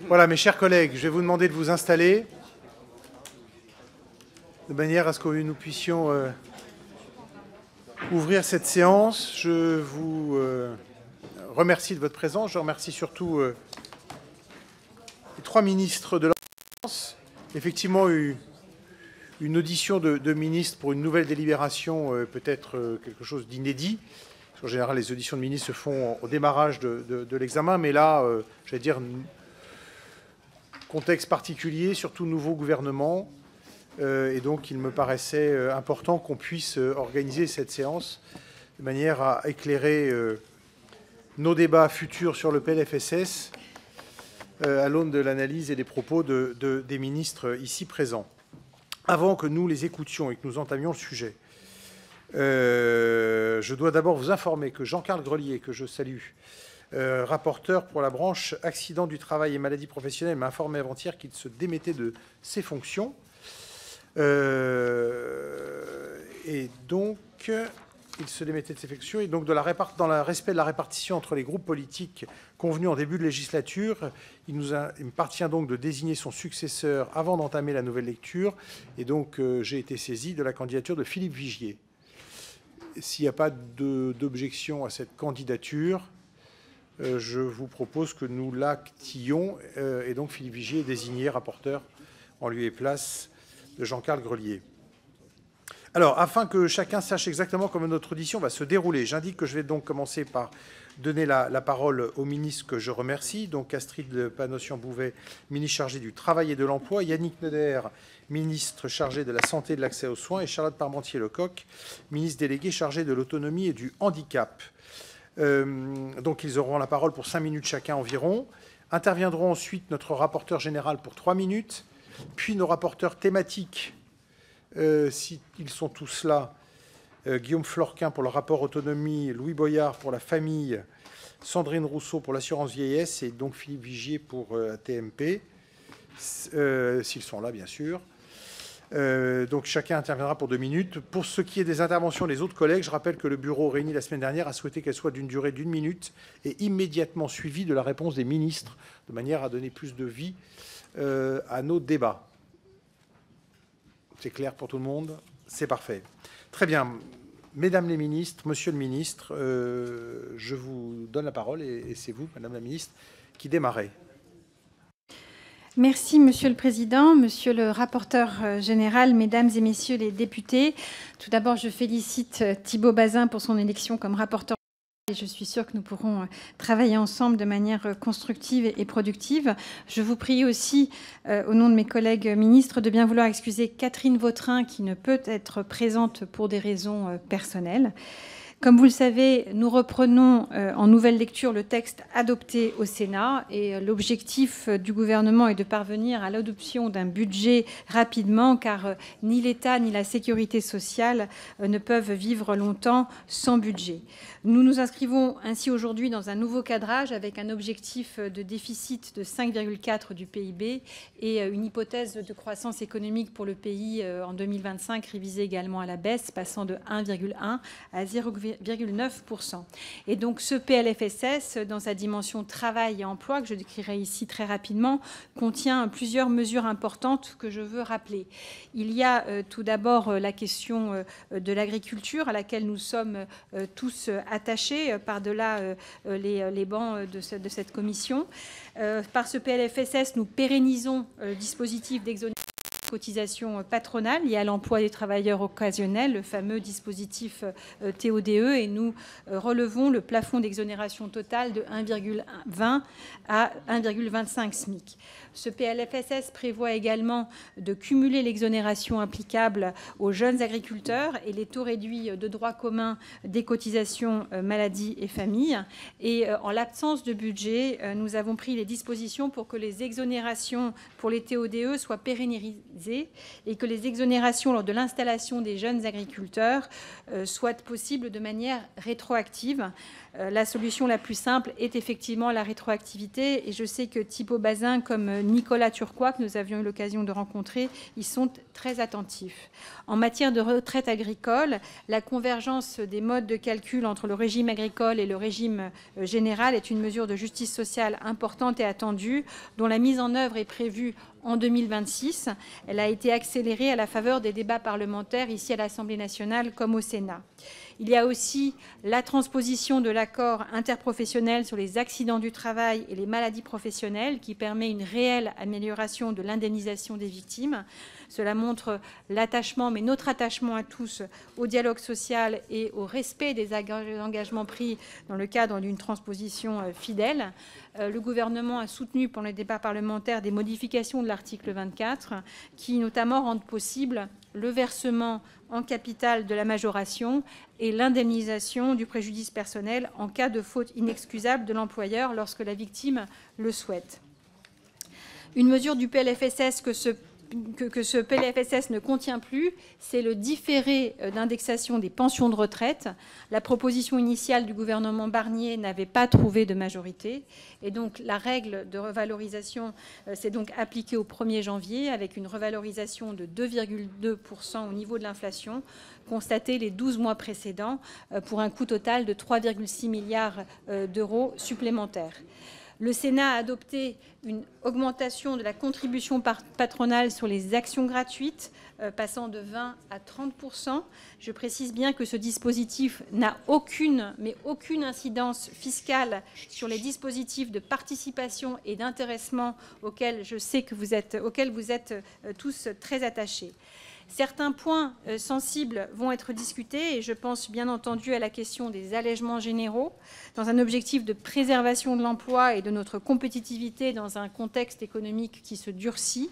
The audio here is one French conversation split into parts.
Voilà, mes chers collègues, je vais vous demander de vous installer de manière à ce que nous puissions ouvrir cette séance. Je vous remercie de votre présence. Je remercie surtout les trois ministres de la France. Effectivement, une audition de ministres pour une nouvelle délibération peut être quelque chose d'inédit. En général, les auditions de ministres se font au démarrage de l'examen, mais là, j'allais dire, contexte particulier, surtout nouveau gouvernement, et donc il me paraissait important qu'on puisse organiser cette séance de manière à éclairer nos débats futurs sur le PLFSS à l'aune de l'analyse et des propos des ministres ici présents. Avant que nous les écoutions et que nous entamions le sujet, je dois d'abord vous informer que Jean-Carl Grelier, que je salue, rapporteur pour la branche accident du travail et maladies professionnelles, m'a informé avant-hier qu'il se démettait de ses fonctions. Et donc, il se démettait de ses fonctions. Et donc, dans le respect de la répartition entre les groupes politiques convenus en début de législature, il me parvient donc de désigner son successeur avant d'entamer la nouvelle lecture. Et donc, j'ai été saisi de la candidature de Philippe Vigier. S'il n'y a pas d'objection à cette candidature, je vous propose que nous l'actions. Et donc, Philippe Vigier est désigné rapporteur en lieu et place de Jean-Carl Grelier. Alors, afin que chacun sache exactement comment notre audition va se dérouler, j'indique que je vais donc commencer par donner la parole aux ministres que je remercie. Donc, Astrid Panosyan-Bouvet, ministre chargée du Travail et de l'Emploi, Yannick Neuder, ministre chargé de la Santé et de l'Accès aux soins, et Charlotte Parmentier-Lecocq, ministre déléguée chargée de l'Autonomie et du Handicap. Donc, ils auront la parole pour 5 minutes chacun environ. Interviendront ensuite notre rapporteur général pour 3 minutes, puis nos rapporteurs thématiques, s'ils sont tous là, Guillaume Florquin pour le rapport autonomie, Louis Boyard pour la famille, Sandrine Rousseau pour l'assurance vieillesse et donc Philippe Vigier pour ATMP, s'ils sont là, bien sûr. Donc chacun interviendra pour 2 minutes. Pour ce qui est des interventions des autres collègues, je rappelle que le bureau réuni la semaine dernière a souhaité qu'elle soit d'une durée d'1 minute et immédiatement suivie de la réponse des ministres, de manière à donner plus de vie à nos débats. C'est clair pour tout le monde? C'est parfait. Très bien. Mesdames les ministres, monsieur le ministre, je vous donne la parole et c'est vous, madame la ministre, qui démarrez. Merci, Monsieur le Président, Monsieur le rapporteur général, Mesdames et Messieurs les députés. Tout d'abord, je félicite Thibault Bazin pour son élection comme rapporteur. Et je suis sûre que nous pourrons travailler ensemble de manière constructive et productive. Je vous prie aussi, au nom de mes collègues ministres, de bien vouloir excuser Catherine Vautrin, qui ne peut être présente pour des raisons personnelles. Comme vous le savez, nous reprenons en nouvelle lecture le texte adopté au Sénat et l'objectif du gouvernement est de parvenir à l'adoption d'un budget rapidement car ni l'État ni la sécurité sociale ne peuvent vivre longtemps sans budget. Nous nous inscrivons ainsi aujourd'hui dans un nouveau cadrage avec un objectif de déficit de 5,4 du PIB et une hypothèse de croissance économique pour le pays en 2025 révisée également à la baisse, passant de 1,1 à 0,9%. Et donc ce PLFSS, dans sa dimension travail et emploi, que je décrirai ici très rapidement, contient plusieurs mesures importantes que je veux rappeler. Il y a tout d'abord la question de l'agriculture à laquelle nous sommes tous attachés par-delà les bancs de cette commission. Par ce PLFSS, nous pérennisons le dispositif d'exonération cotisation patronale liée à l'emploi des travailleurs occasionnels, le fameux dispositif TODE, et nous relevons le plafond d'exonération totale de 1,20 à 1,25 SMIC. Ce PLFSS prévoit également de cumuler l'exonération applicable aux jeunes agriculteurs et les taux réduits de droit commun des cotisations maladie et famille. Et en l'absence de budget, nous avons pris les dispositions pour que les exonérations pour les TODE soient pérennisées pénalisés et que les exonérations lors de l'installation des jeunes agriculteurs soient possibles de manière rétroactive. La solution la plus simple est effectivement la rétroactivité et je sais que Thibault Bazin comme Nicolas Turquois, que nous avions eu l'occasion de rencontrer, y sont très attentifs. En matière de retraite agricole, la convergence des modes de calcul entre le régime agricole et le régime général est une mesure de justice sociale importante et attendue, dont la mise en œuvre est prévue en 2026. Elle a été accélérée à la faveur des débats parlementaires ici à l'Assemblée nationale comme au Sénat. Il y a aussi la transposition de l'accord interprofessionnel sur les accidents du travail et les maladies professionnelles qui permet une réelle amélioration de l'indemnisation des victimes. Cela montre l'attachement, mais notre attachement à tous, au dialogue social et au respect des engagements pris dans le cadre d'une transposition fidèle. Le gouvernement a soutenu pendant les débats parlementaires des modifications de l'article 24 qui notamment rendent possible le versement en capital de la majoration et l'indemnisation du préjudice personnel en cas de faute inexcusable de l'employeur lorsque la victime le souhaite. Une mesure du PLFSS que ce PLFSS ne contient plus, c'est le différé d'indexation des pensions de retraite. La proposition initiale du gouvernement Barnier n'avait pas trouvé de majorité. Et donc, la règle de revalorisation s'est donc appliquée au 1er janvier avec une revalorisation de 2,2% au niveau de l'inflation constatée les 12 mois précédents pour un coût total de 3,6 milliards d'euros supplémentaires. Le Sénat a adopté une augmentation de la contribution patronale sur les actions gratuites, passant de 20 à 30%. Je précise bien que ce dispositif n'a aucune incidence fiscale sur les dispositifs de participation et d'intéressement auxquels je sais que vous êtes tous très attachés. Certains points sensibles vont être discutés et je pense bien entendu à la question des allègements généraux dans un objectif de préservation de l'emploi et de notre compétitivité dans un contexte économique qui se durcit.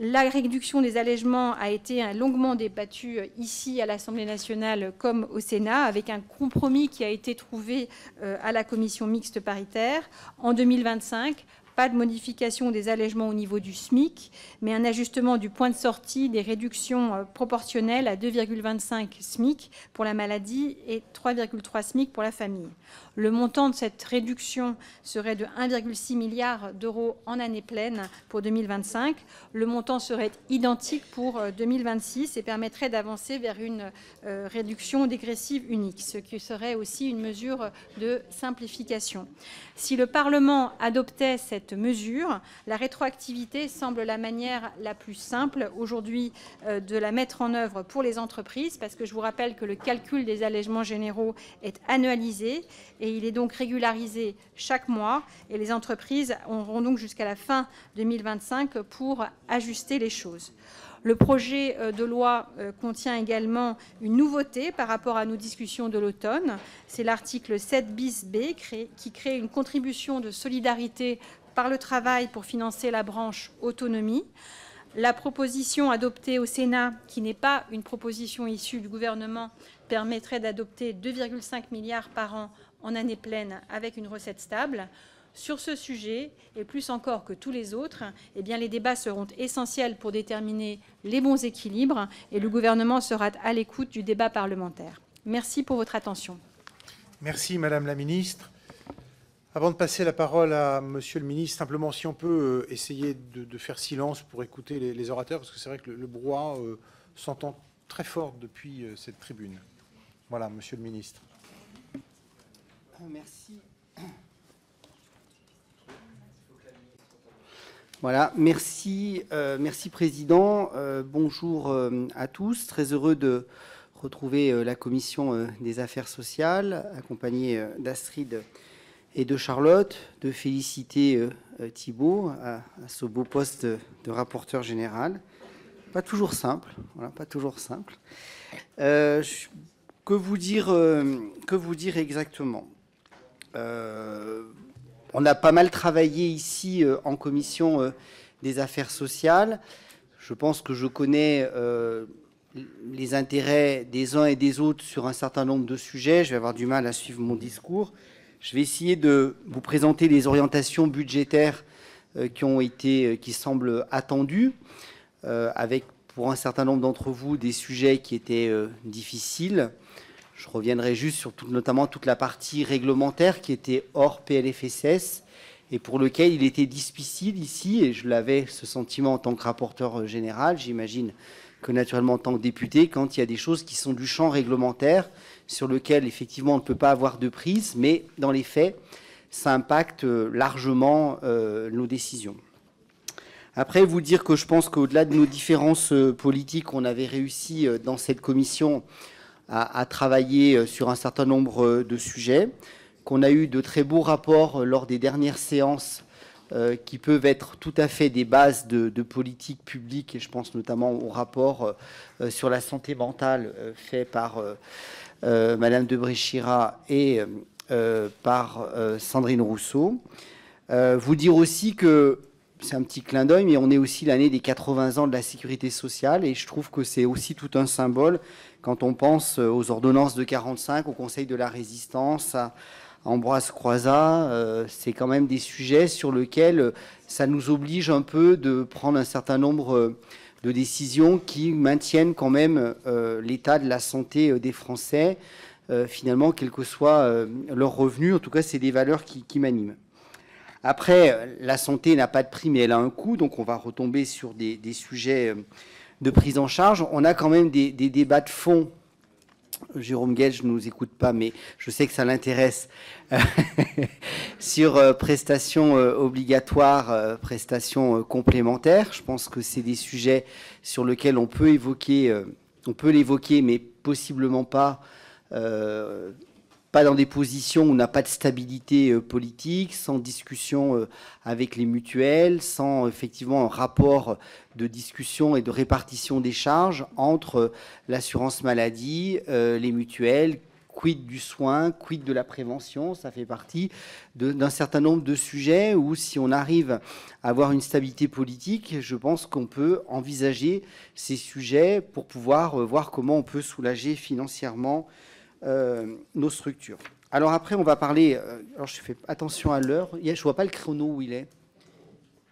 La réduction des allègements a été longuement débattue ici à l'Assemblée nationale comme au Sénat avec un compromis qui a été trouvé à la commission mixte paritaire. En 2025, pas de modification des allègements au niveau du SMIC, mais un ajustement du point de sortie des réductions proportionnelles à 2,25 SMIC pour la maladie et 3,3 SMIC pour la famille. Le montant de cette réduction serait de 1,6 milliard d'euros en année pleine pour 2025. Le montant serait identique pour 2026 et permettrait d'avancer vers une réduction dégressive unique, ce qui serait aussi une mesure de simplification. Si le Parlement adoptait cette mesure, la rétroactivité semble la manière la plus simple aujourd'hui de la mettre en œuvre pour les entreprises, parce que je vous rappelle que le calcul des allègements généraux est annualisé et il est donc régularisé chaque mois et les entreprises auront donc jusqu'à la fin 2025 pour ajuster les choses. Le projet de loi contient également une nouveauté par rapport à nos discussions de l'automne. C'est l'article 7 bis B qui crée une contribution de solidarité par le travail pour financer la branche autonomie. La proposition adoptée au Sénat, qui n'est pas une proposition issue du gouvernement, permettrait d'adopter 2,5 milliards par an en année pleine avec une recette stable. Sur ce sujet, et plus encore que tous les autres, eh bien, les débats seront essentiels pour déterminer les bons équilibres et le gouvernement sera à l'écoute du débat parlementaire. Merci pour votre attention. Merci, Madame la Ministre. Avant de passer la parole à Monsieur le Ministre, simplement si on peut essayer de faire silence pour écouter les orateurs, parce que c'est vrai que le brouhaha s'entend très fort depuis cette tribune. Voilà, Monsieur le Ministre. Merci. Voilà, merci, merci Président. Bonjour à tous. Très heureux de retrouver la Commission des Affaires sociales, accompagnée d'Astrid et de Charlotte, de féliciter Thibault à ce beau poste de rapporteur général. Pas toujours simple, voilà, pas toujours simple. Que vous dire exactement ? On a pas mal travaillé ici en commission des affaires sociales. Je pense que je connais les intérêts des uns et des autres sur un certain nombre de sujets. Je vais avoir du mal à suivre mon discours. Je vais essayer de vous présenter les orientations budgétaires qui semblent attendues. avec pour un certain nombre d'entre vous des sujets qui étaient difficiles. Je reviendrai juste sur notamment toute la partie réglementaire qui était hors PLFSS et pour lequel il était difficile ici, et je l'avais ce sentiment en tant que rapporteur général, j'imagine que naturellement en tant que député, quand il y a des choses qui sont du champ réglementaire, sur lequel effectivement on ne peut pas avoir de prise, mais dans les faits, ça impacte largement nos décisions. Après, vous dire que je pense qu'au-delà de nos différences politiques, on avait réussi dans cette commission à travailler sur un certain nombre de sujets, qu'on a eu de très beaux rapports lors des dernières séances qui peuvent être tout à fait des bases de politique publique, et je pense notamment au rapport sur la santé mentale fait par Madame de Bréchira et par Sandrine Rousseau. Vous dire aussi que c'est un petit clin d'œil, mais on est aussi l'année des 80 ans de la sécurité sociale, et je trouve que c'est aussi tout un symbole quand on pense aux ordonnances de 45, au Conseil de la Résistance, à Ambroise Croizat. C'est quand même des sujets sur lesquels ça nous oblige un peu de prendre un certain nombre de décisions qui maintiennent quand même l'état de la santé des Français, finalement, quel que soit leur revenu. En tout cas, c'est des valeurs qui m'animent. Après, la santé n'a pas de prix, mais elle a un coût, donc on va retomber sur des sujets de prise en charge. On a quand même des débats de fond. Jérôme Guedj ne nous écoute pas, mais je sais que ça l'intéresse, sur prestations obligatoires, prestations complémentaires. Je pense que c'est des sujets sur lesquels on peut l'évoquer, mais possiblement pas dans des positions où on n'a pas de stabilité politique, sans discussion avec les mutuelles, sans effectivement un rapport de discussion et de répartition des charges entre l'assurance maladie, les mutuelles, quid du soin, quid de la prévention. Ça fait partie d'un certain nombre de sujets où, si on arrive à avoir une stabilité politique, je pense qu'on peut envisager ces sujets pour pouvoir voir comment on peut soulager financièrement nos structures. Alors après, on va parler... alors je fais attention à l'heure. Je ne vois pas le chrono où il est.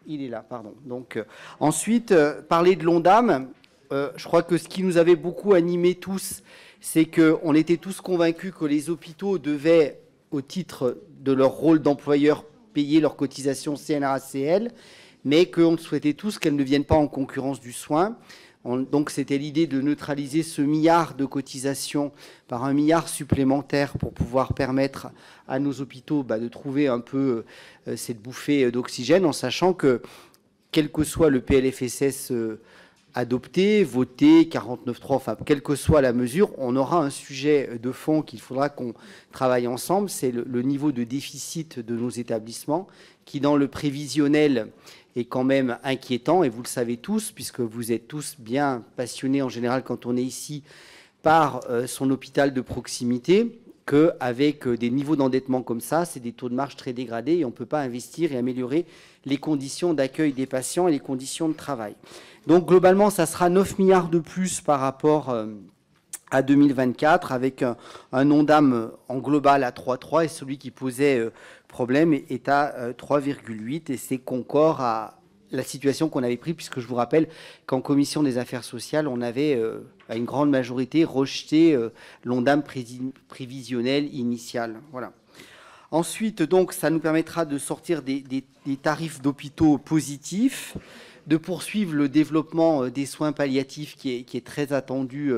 Il est là, pardon. Donc, ensuite, parler de l'ONDAM. Je crois que ce qui nous avait beaucoup animés tous, c'est qu'on était tous convaincus que les hôpitaux devaient, au titre de leur rôle d'employeur, payer leurs cotisations CNRACL, mais qu'on souhaitait tous qu'elles ne viennent pas en concurrence du soin. Donc, c'était l'idée de neutraliser ce milliard de cotisations par un milliard supplémentaire pour pouvoir permettre à nos hôpitaux de trouver un peu cette bouffée d'oxygène, en sachant que, quel que soit le PLFSS adopté, voté, 49.3, enfin, quelle que soit la mesure, on aura un sujet de fond qu'il faudra qu'on travaille ensemble, c'est le niveau de déficit de nos établissements, qui, dans le prévisionnel, est quand même inquiétant, et vous le savez tous, puisque vous êtes tous bien passionnés en général quand on est ici par son hôpital de proximité, qu'avec des niveaux d'endettement comme ça, c'est des taux de marge très dégradés et on ne peut pas investir et améliorer les conditions d'accueil des patients et les conditions de travail. Donc globalement, ça sera 9 milliards de plus par rapport à 2024, avec un ONDAM en global à 3,3 et celui qui posait problème est à 3,8, et c'est concorde à la situation qu'on avait prise, puisque je vous rappelle qu'en commission des affaires sociales, on avait à une grande majorité rejeté l'ONDAM prévisionnel initial. Voilà. Ensuite, donc, ça nous permettra de sortir des tarifs d'hôpitaux positifs, de poursuivre le développement des soins palliatifs qui est très attendu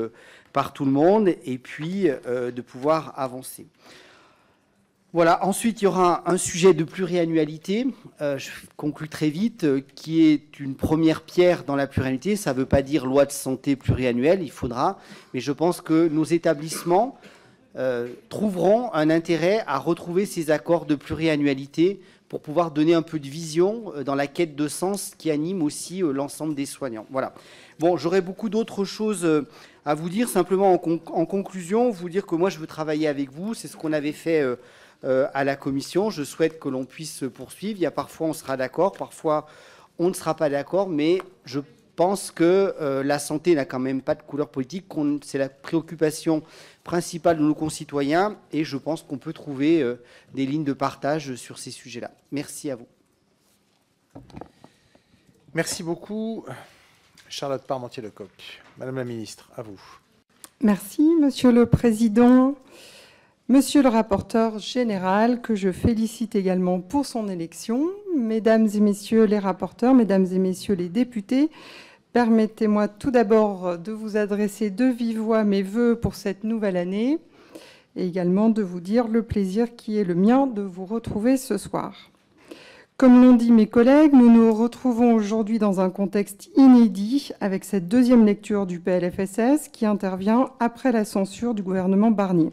par tout le monde, et puis de pouvoir avancer. Voilà. Ensuite, il y aura un sujet de pluriannualité, je conclue très vite, qui est une première pierre dans la pluriannualité. Ça ne veut pas dire loi de santé pluriannuelle, il faudra, mais je pense que nos établissements trouveront un intérêt à retrouver ces accords de pluriannualité pour pouvoir donner un peu de vision dans la quête de sens qui anime aussi l'ensemble des soignants. Voilà. Bon, j'aurais beaucoup d'autres choses à vous dire. Simplement, en conclusion, vous dire que moi, je veux travailler avec vous. C'est ce qu'on avait fait à la commission. Je souhaite que l'on puisse poursuivre. Il y a parfois, on sera d'accord, parfois, on ne sera pas d'accord, mais je pense que la santé n'a quand même pas de couleur politique. C'est la préoccupation principale de nos concitoyens, et je pense qu'on peut trouver des lignes de partage sur ces sujets-là. Merci à vous. Merci beaucoup. Charlotte Parmentier-Lecocq. Madame la ministre, à vous. Merci, Monsieur le Président. Monsieur le rapporteur général, que je félicite également pour son élection, Mesdames et Messieurs les rapporteurs, Mesdames et Messieurs les députés, permettez-moi tout d'abord de vous adresser de vive voix mes vœux pour cette nouvelle année et également de vous dire le plaisir qui est le mien de vous retrouver ce soir. Comme l'ont dit mes collègues, nous nous retrouvons aujourd'hui dans un contexte inédit avec cette deuxième lecture du PLFSS qui intervient après la censure du gouvernement Barnier.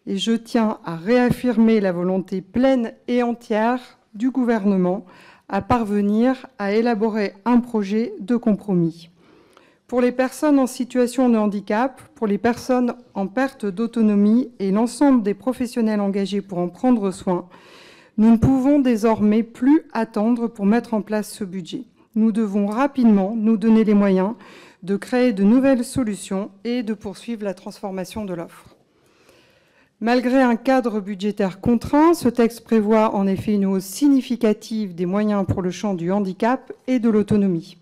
Et je tiens à réaffirmer la volonté pleine et entière du gouvernement à parvenir à élaborer un projet de compromis. Pour les personnes en situation de handicap, pour les personnes en perte d'autonomie et l'ensemble des professionnels engagés pour en prendre soin, nous ne pouvons désormais plus attendre pour mettre en place ce budget. Nous devons rapidement nous donner les moyens de créer de nouvelles solutions et de poursuivre la transformation de l'offre. Malgré un cadre budgétaire contraint, ce texte prévoit en effet une hausse significative des moyens pour le champ du handicap et de l'autonomie.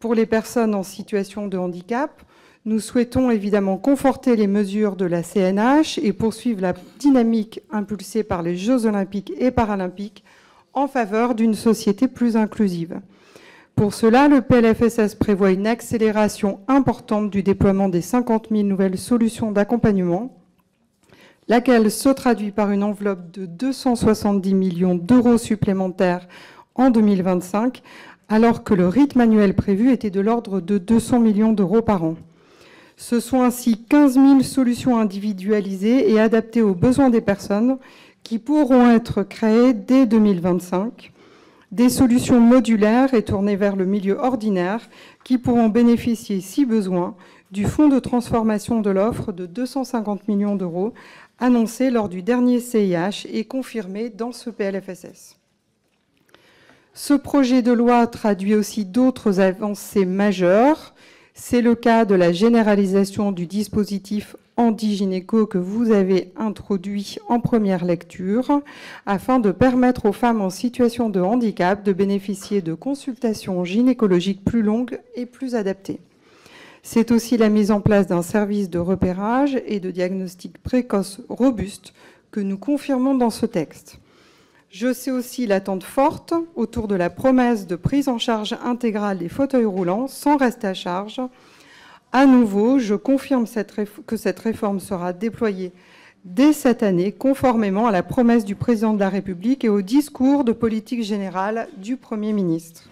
Pour les personnes en situation de handicap, nous souhaitons évidemment conforter les mesures de la CNH et poursuivre la dynamique impulsée par les Jeux olympiques et paralympiques en faveur d'une société plus inclusive. Pour cela, le PLFSS prévoit une accélération importante du déploiement des 50 000 nouvelles solutions d'accompagnement, laquelle se traduit par une enveloppe de 270 millions d'euros supplémentaires en 2025, alors que le rythme annuel prévu était de l'ordre de 200 millions d'euros par an. Ce sont ainsi 15 000 solutions individualisées et adaptées aux besoins des personnes qui pourront être créées dès 2025, des solutions modulaires et tournées vers le milieu ordinaire qui pourront bénéficier, si besoin, du fonds de transformation de l'offre de 250 millions d'euros annoncé lors du dernier CIH et confirmé dans ce PLFSS. Ce projet de loi traduit aussi d'autres avancées majeures. C'est le cas de la généralisation du dispositif Handigynéco que vous avez introduit en première lecture afin de permettre aux femmes en situation de handicap de bénéficier de consultations gynécologiques plus longues et plus adaptées. C'est aussi la mise en place d'un service de repérage et de diagnostic précoce robuste que nous confirmons dans ce texte. Je sais aussi l'attente forte autour de la promesse de prise en charge intégrale des fauteuils roulants sans reste à charge. À nouveau, je confirme que cette réforme sera déployée dès cette année, conformément à la promesse du Président de la République et au discours de politique générale du Premier ministre.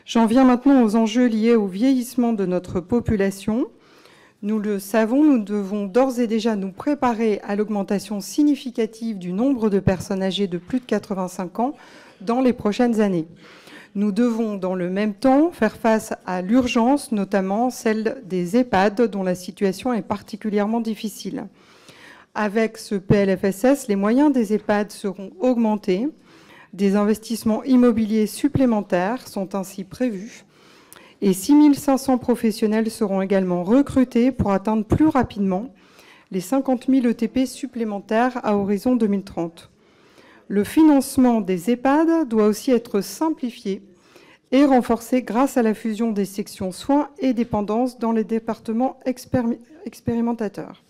J'en viens maintenant aux enjeux liés au vieillissement de notre population. Nous le savons, nous devons d'ores et déjà nous préparer à l'augmentation significative du nombre de personnes âgées de plus de 85 ans dans les prochaines années. Nous devons, dans le même temps, faire face à l'urgence, notamment celle des EHPAD, dont la situation est particulièrement difficile. Avec ce PLFSS, les moyens des EHPAD seront augmentés. Des investissements immobiliers supplémentaires sont ainsi prévus et 6 500 professionnels seront également recrutés pour atteindre plus rapidement les 50 000 ETP supplémentaires à horizon 2030. Le financement des EHPAD doit aussi être simplifié et renforcé grâce à la fusion des sections soins et dépendance dans les départements expérimentateurs.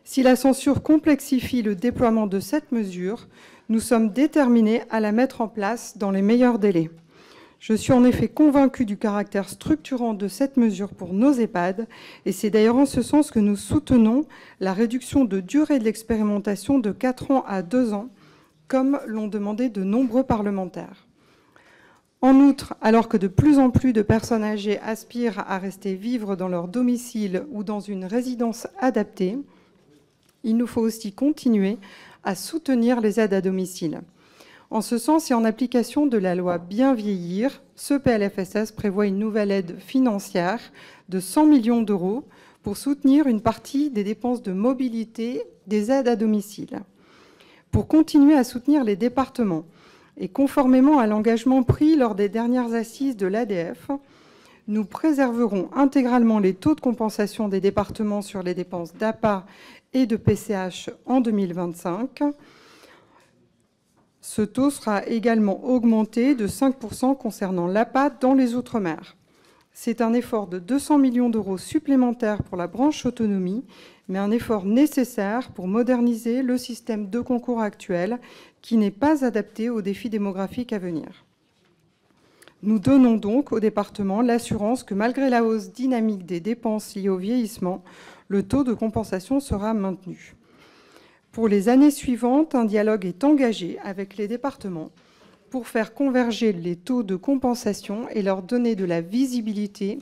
Si la censure complexifie le déploiement de cette mesure, nous sommes déterminés à la mettre en place dans les meilleurs délais. Je suis en effet convaincue du caractère structurant de cette mesure pour nos EHPAD et c'est d'ailleurs en ce sens que nous soutenons la réduction de durée de l'expérimentation de 4 ans à 2 ans, comme l'ont demandé de nombreux parlementaires. En outre, alors que de plus en plus de personnes âgées aspirent à rester vivre dans leur domicile ou dans une résidence adaptée, il nous faut aussi continuer à soutenir les aides à domicile. En ce sens et en application de la loi Bien vieillir, ce PLFSS prévoit une nouvelle aide financière de 100 millions d'euros pour soutenir une partie des dépenses de mobilité des aides à domicile. Pour continuer à soutenir les départements et conformément à l'engagement pris lors des dernières assises de l'ADF, nous préserverons intégralement les taux de compensation des départements sur les dépenses d'APA et de PCH en 2025. Ce taux sera également augmenté de 5% concernant l'APA dans les Outre-mer. C'est un effort de 200 millions d'euros supplémentaires pour la branche autonomie, mais un effort nécessaire pour moderniser le système de concours actuel qui n'est pas adapté aux défis démographiques à venir. Nous donnons donc au département l'assurance que malgré la hausse dynamique des dépenses liées au vieillissement, le taux de compensation sera maintenu. Pour les années suivantes, un dialogue est engagé avec les départements pour faire converger les taux de compensation et leur donner de la visibilité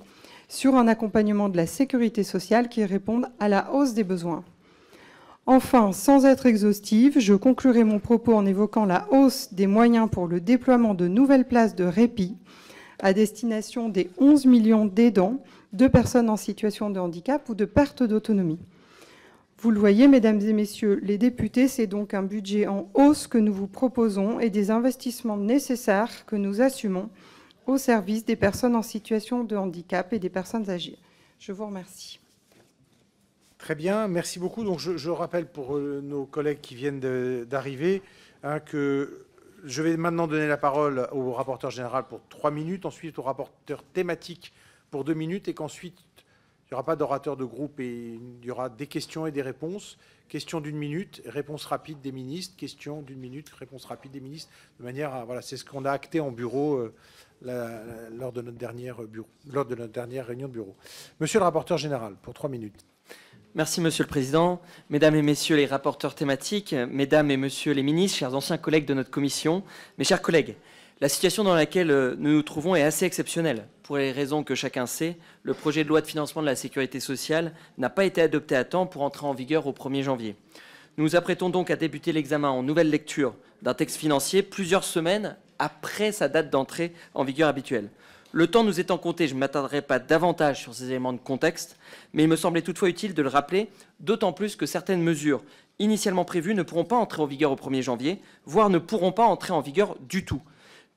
sur un accompagnement de la sécurité sociale qui réponde à la hausse des besoins. Enfin, sans être exhaustive, je conclurai mon propos en évoquant la hausse des moyens pour le déploiement de nouvelles places de répit à destination des 11 millions d'aidants, de personnes en situation de handicap ou de perte d'autonomie. Vous le voyez, mesdames et messieurs les députés, c'est donc un budget en hausse que nous vous proposons et des investissements nécessaires que nous assumons au service des personnes en situation de handicap et des personnes âgées. Je vous remercie. Très bien, merci beaucoup. Donc, je rappelle pour nos collègues qui viennent d'arriver que je vais maintenant donner la parole au rapporteur général pour 3 minutes, ensuite au rapporteur thématique pour 2 minutes, et qu'ensuite, il n'y aura pas d'orateur de groupe et il y aura des questions et des réponses. Questions d'1 minute, réponse rapide des ministres. Questions d'1 minute, réponse rapide des ministres. De manière à, voilà, c'est ce qu'on a acté en bureau lors de notre dernière réunion de bureau. Monsieur le rapporteur général, pour 3 minutes. Merci, Monsieur le Président. Mesdames et Messieurs les rapporteurs thématiques, Mesdames et Messieurs les ministres, chers anciens collègues de notre commission, mes chers collègues, la situation dans laquelle nous nous trouvons est assez exceptionnelle. Pour les raisons que chacun sait, le projet de loi de financement de la sécurité sociale n'a pas été adopté à temps pour entrer en vigueur au 1er janvier. Nous nous apprêtons donc à débuter l'examen en nouvelle lecture d'un texte financier plusieurs semaines après sa date d'entrée en vigueur habituelle. Le temps nous étant compté, je ne m'attarderai pas davantage sur ces éléments de contexte, mais il me semblait toutefois utile de le rappeler, d'autant plus que certaines mesures initialement prévues ne pourront pas entrer en vigueur au 1er janvier, voire ne pourront pas entrer en vigueur du tout.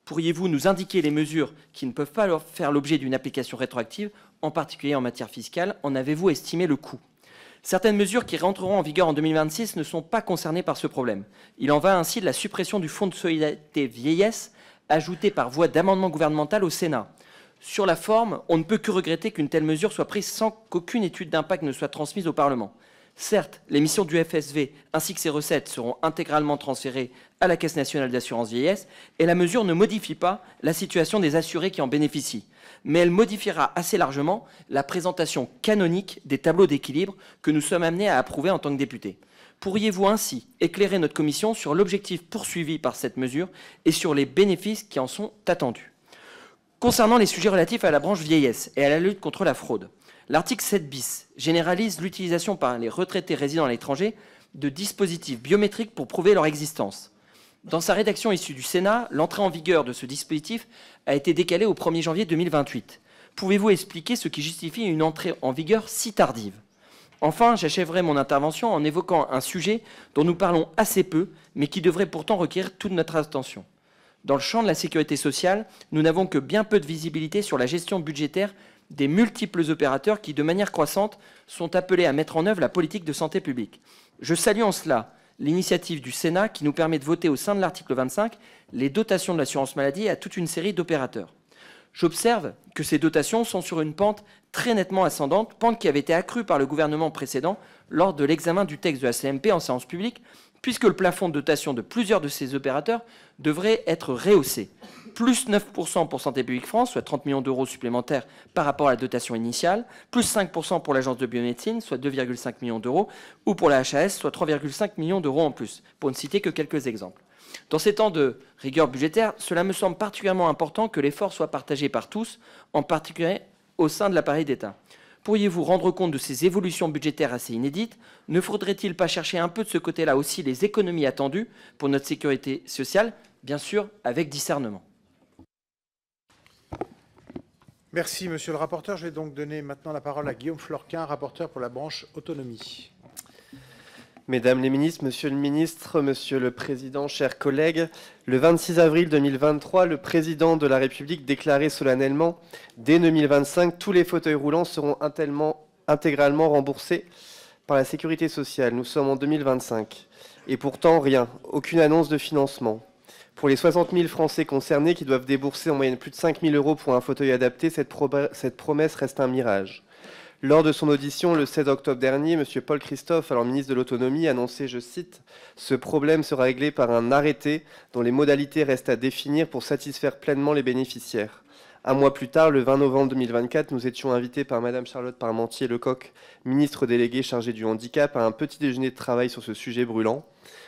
Pourriez-vous nous indiquer les mesures qui ne peuvent pas faire l'objet d'une application rétroactive, en particulier en matière fiscale? En avez-vous estimé le coût? Certaines mesures qui rentreront en vigueur en 2026 ne sont pas concernées par ce problème. Il en va ainsi de la suppression du Fonds de solidarité vieillesse, ajouté par voie d'amendement gouvernemental au Sénat. Sur la forme, on ne peut que regretter qu'une telle mesure soit prise sans qu'aucune étude d'impact ne soit transmise au Parlement. Certes, les missions du FSV ainsi que ses recettes seront intégralement transférées à la Caisse nationale d'assurance vieillesse et la mesure ne modifie pas la situation des assurés qui en bénéficient. Mais elle modifiera assez largement la présentation canonique des tableaux d'équilibre que nous sommes amenés à approuver en tant que députés. Pourriez-vous ainsi éclairer notre commission sur l'objectif poursuivi par cette mesure et sur les bénéfices qui en sont attendus? Concernant les sujets relatifs à la branche vieillesse et à la lutte contre la fraude, l'article 7 bis généralise l'utilisation par les retraités résidant à l'étranger de dispositifs biométriques pour prouver leur existence. Dans sa rédaction issue du Sénat, l'entrée en vigueur de ce dispositif a été décalée au 1er janvier 2028. Pouvez-vous expliquer ce qui justifie une entrée en vigueur si tardive? Enfin, j'achèverai mon intervention en évoquant un sujet dont nous parlons assez peu, mais qui devrait pourtant requérir toute notre attention. Dans le champ de la sécurité sociale, nous n'avons que bien peu de visibilité sur la gestion budgétaire des multiples opérateurs qui, de manière croissante, sont appelés à mettre en œuvre la politique de santé publique. Je salue en cela l'initiative du Sénat qui nous permet de voter au sein de l'article 25 les dotations de l'assurance maladie à toute une série d'opérateurs. J'observe que ces dotations sont sur une pente très nettement ascendante, pente qui avait été accrue par le gouvernement précédent lors de l'examen du texte de la CMP en séance publique, puisque le plafond de dotation de plusieurs de ces opérateurs devrait être rehaussé. Plus 9% pour Santé publique France, soit 30 millions d'euros supplémentaires par rapport à la dotation initiale, plus 5% pour l'Agence de biomédecine, soit 2,5 millions d'euros, ou pour la HAS, soit 3,5 millions d'euros en plus, pour ne citer que quelques exemples. Dans ces temps de rigueur budgétaire, cela me semble particulièrement important que l'effort soit partagé par tous, en particulier au sein de l'appareil d'État. Pourriez-vous rendre compte de ces évolutions budgétaires assez inédites? Ne faudrait-il pas chercher un peu de ce côté-là aussi les économies attendues pour notre sécurité sociale, bien sûr avec discernement? Merci, monsieur le rapporteur. Je vais donc donner maintenant la parole à Guillaume Florquin, rapporteur pour la branche autonomie. Mesdames les ministres, Monsieur le ministre, Monsieur le Président, chers collègues, le 26 avril 2023, le Président de la République déclarait solennellement « Dès 2025, tous les fauteuils roulants seront intégralement remboursés par la Sécurité sociale. » Nous sommes en 2025. Et pourtant, rien, aucune annonce de financement. Pour les 60 000 Français concernés qui doivent débourser en moyenne plus de 5 000 € pour un fauteuil adapté, cette promesse reste un mirage. Lors de son audition le 16 octobre dernier, M. Paul Christophe, alors ministre de l'Autonomie, annonçait, je cite, « Ce problème sera réglé par un arrêté dont les modalités restent à définir pour satisfaire pleinement les bénéficiaires. » Un mois plus tard, le 20 novembre 2024, nous étions invités par Mme Charlotte Parmentier-Lecocq, ministre déléguée chargée du handicap, à un petit déjeuner de travail sur ce sujet brûlant.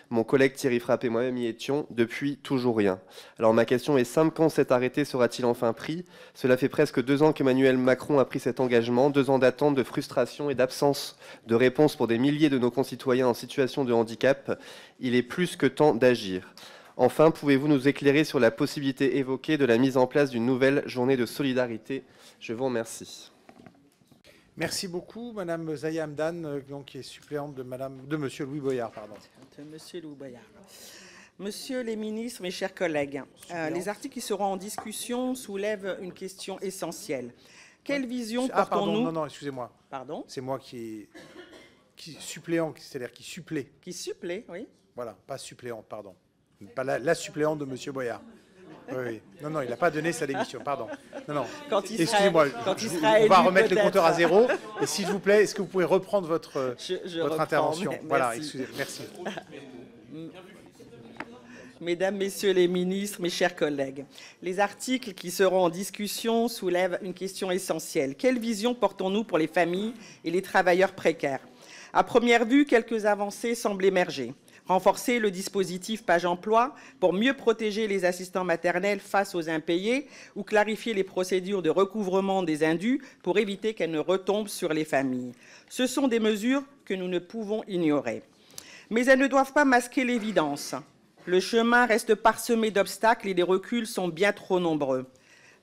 Mon collègue Thierry Frappe et moi-même y étions. Depuis, toujours rien. Alors ma question est simple, quand cet arrêté sera-t-il enfin pris? Cela fait presque 2 ans qu'Emmanuel Macron a pris cet engagement, 2 ans d'attente, de frustration et d'absence de réponse pour des milliers de nos concitoyens en situation de handicap. Il est plus que temps d'agir. Enfin, pouvez-vous nous éclairer sur la possibilité évoquée de la mise en place d'une nouvelle journée de solidarité? Je vous remercie. Merci beaucoup, Madame Zaya Hamdan, donc, qui est suppléante de Monsieur Louis Boyard. Pardon. Monsieur Louis Boyard. Monsieur les ministres, mes chers collègues, les articles qui seront en discussion soulèvent une question essentielle. Quelle vision portons-nous... Non, excusez-moi. Pardon? C'est moi qui suppléant, c'est-à-dire qui supplée. Qui supplée, oui. Voilà, pas suppléante, pardon. Pas la suppléante de Monsieur Boyard. Oui. Non, il n'a pas donné sa démission, pardon. Non. Excusez-moi, on va remettre le compteur à 0. Et s'il vous plaît, est-ce que vous pouvez reprendre votre intervention? Voilà, excusez, merci. Mesdames, Messieurs les ministres, mes chers collègues, les articles qui seront en discussion soulèvent une question essentielle. Quelle vision portons-nous pour les familles et les travailleurs précaires? À première vue, quelques avancées semblent émerger. Renforcer le dispositif Page Emploi pour mieux protéger les assistants maternels face aux impayés ou clarifier les procédures de recouvrement des indus pour éviter qu'elles ne retombent sur les familles. Ce sont des mesures que nous ne pouvons ignorer. Mais elles ne doivent pas masquer l'évidence. Le chemin reste parsemé d'obstacles et les reculs sont bien trop nombreux.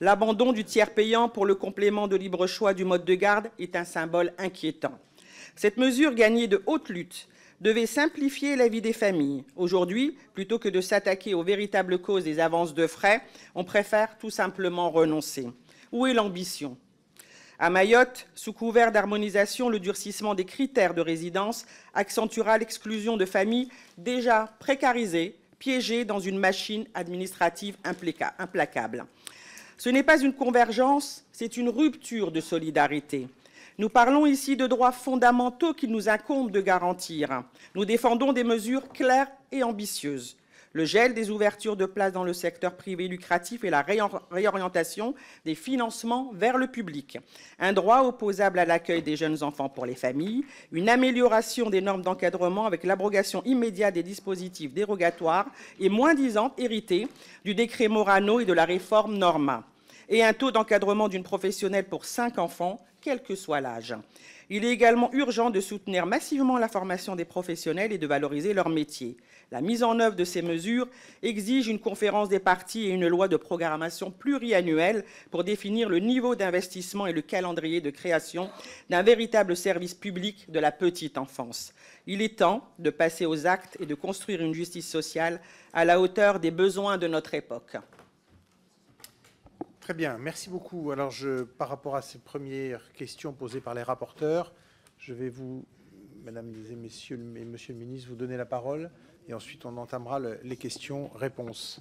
L'abandon du tiers payant pour le complément de libre choix du mode de garde est un symbole inquiétant. Cette mesure gagnée de haute lutte devait simplifier la vie des familles. Aujourd'hui, plutôt que de s'attaquer aux véritables causes des avances de frais, on préfère tout simplement renoncer. Où est l'ambition? À Mayotte, sous couvert d'harmonisation, le durcissement des critères de résidence accentuera l'exclusion de familles déjà précarisées, piégées dans une machine administrative implacable. Ce n'est pas une convergence, c'est une rupture de solidarité. Nous parlons ici de droits fondamentaux qu'il nous incombe de garantir. Nous défendons des mesures claires et ambitieuses. Le gel des ouvertures de places dans le secteur privé lucratif et la réorientation des financements vers le public. Un droit opposable à l'accueil des jeunes enfants pour les familles. Une amélioration des normes d'encadrement avec l'abrogation immédiate des dispositifs dérogatoires et moins-disants hérités du décret Morano et de la réforme Norma. Et un taux d'encadrement d'une professionnelle pour 5 enfants, quel que soit l'âge. Il est également urgent de soutenir massivement la formation des professionnels et de valoriser leur métier. La mise en œuvre de ces mesures exige une conférence des parties et une loi de programmation pluriannuelle pour définir le niveau d'investissement et le calendrier de création d'un véritable service public de la petite enfance. Il est temps de passer aux actes et de construire une justice sociale à la hauteur des besoins de notre époque. Très bien, merci beaucoup. Alors, par rapport à ces premières questions posées par les rapporteurs, je vais vous, Mesdames et Messieurs le ministre, vous donner la parole et ensuite on entamera les questions-réponses.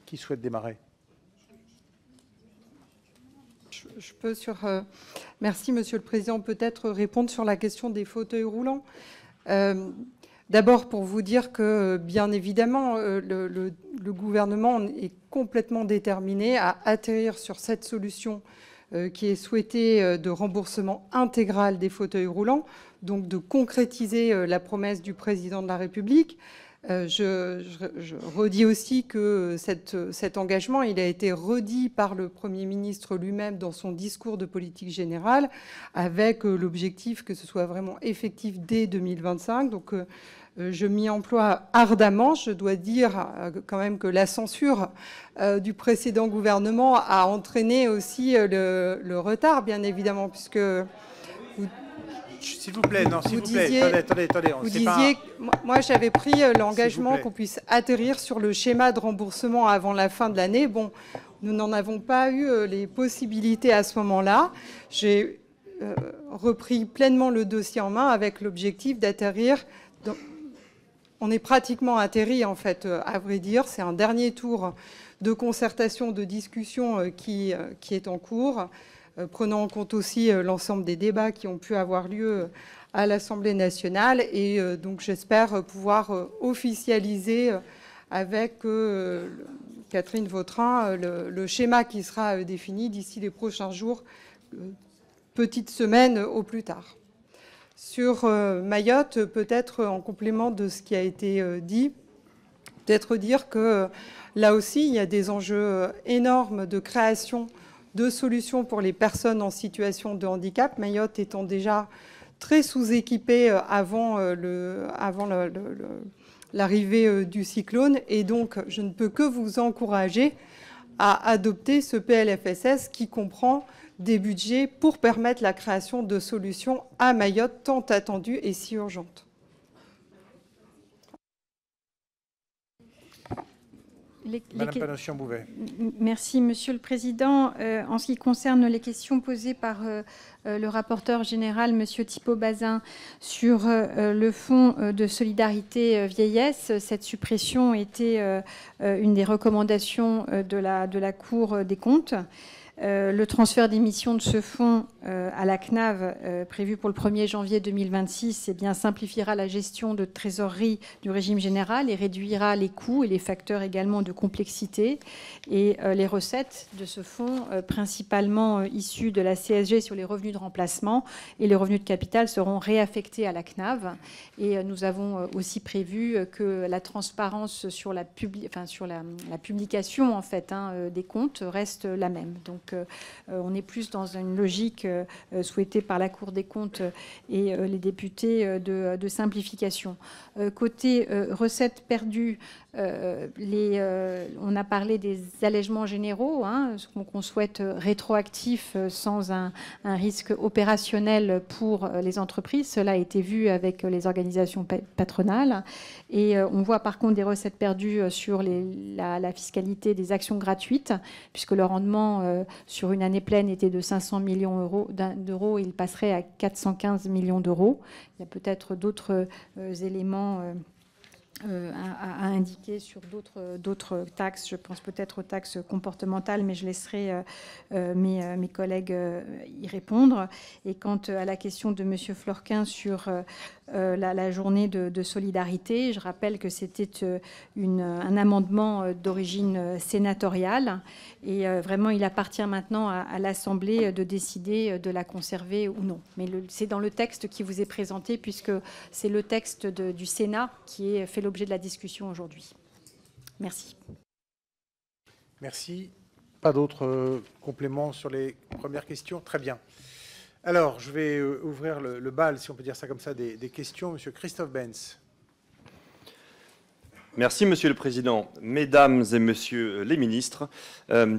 Qui souhaite démarrer? Je peux merci, Monsieur le Président, peut-être répondre sur la question des fauteuils roulants. D'abord, pour vous dire que, bien évidemment, le gouvernement est complètement déterminé à atterrir sur cette solution qui est souhaitée de remboursement intégral des fauteuils roulants, donc de concrétiser la promesse du Président de la République. Je redis aussi que cet engagement, il a été redit par le Premier ministre lui-même dans son discours de politique générale, avec l'objectif que ce soit vraiment effectif dès 2025. Donc, je m'y emploie ardemment. Je dois dire quand même que la censure du précédent gouvernement a entraîné aussi le retard, bien évidemment, puisque... S'il vous plaît, non, s'il vous plaît, attendez. Vous disiez, moi j'avais pris l'engagement qu'on puisse atterrir sur le schéma de remboursement avant la fin de l'année. Bon, nous n'en avons pas eu les possibilités à ce moment-là. J'ai repris pleinement le dossier en main avec l'objectif d'atterrir on est pratiquement atterri, en fait, à vrai dire. C'est un dernier tour de concertation, de discussion qui est en cours, prenant en compte aussi l'ensemble des débats qui ont pu avoir lieu à l'Assemblée nationale. Et donc, j'espère pouvoir officialiser avec Catherine Vautrin le schéma qui sera défini d'ici les prochains jours, petite semaine au plus tard. Sur Mayotte, peut-être en complément de ce qui a été dit, peut-être dire que là aussi, il y a des enjeux énormes de création de solutions pour les personnes en situation de handicap. Mayotte étant déjà très sous-équipée avant l'arrivée du cyclone. Et donc, je ne peux que vous encourager à adopter ce PLFSS qui comprend des budgets pour permettre la création de solutions à Mayotte tant attendues et si urgentes. Madame Panosyan-Bouvet. Merci, Monsieur le Président. En ce qui concerne les questions posées par le rapporteur général, Monsieur Thibault Bazin, sur le fonds de solidarité vieillesse, cette suppression était une des recommandations de la Cour des comptes. Le transfert des missions de ce fonds à la CNAV, prévu pour le 1er janvier 2026, eh bien, simplifiera la gestion de trésorerie du régime général et réduira les coûts et les facteurs également de complexité. Et les recettes de ce fonds, principalement issues de la CSG sur les revenus de remplacement et les revenus de capital, seront réaffectés à la CNAV. Et nous avons aussi prévu que la transparence sur la publication en fait, des comptes reste la même. Donc, on est plus dans une logique souhaitée par la Cour des comptes et les députés de simplification. Côté recettes perdues, on a parlé des allègements généraux, qu'on souhaite rétroactifs sans un risque opérationnel pour les entreprises. Cela a été vu avec les organisations patronales. Et on voit par contre des recettes perdues sur la fiscalité des actions gratuites, puisque le rendement sur une année pleine était de 500 millions d'euros, il passerait à 415 millions d'euros. Il y a peut-être d'autres éléments à indiquer sur d'autres taxes. Je pense peut-être aux taxes comportementales, mais je laisserai mes collègues y répondre. Et quant à la question de M. Florquin sur la journée de solidarité, je rappelle que c'était un amendement d'origine sénatoriale. Et vraiment, il appartient maintenant à l'Assemblée de décider de la conserver ou non. Mais c'est dans le texte qui vous est présenté, puisque c'est le texte du Sénat qui est fait l'objet de la discussion aujourd'hui. Merci. Merci. Pas d'autres compléments sur les premières questions? Très bien. Alors, je vais ouvrir le bal, si on peut dire ça comme ça, des questions. Monsieur Christophe Benz. Merci, Monsieur le Président. Mesdames et Messieurs les ministres,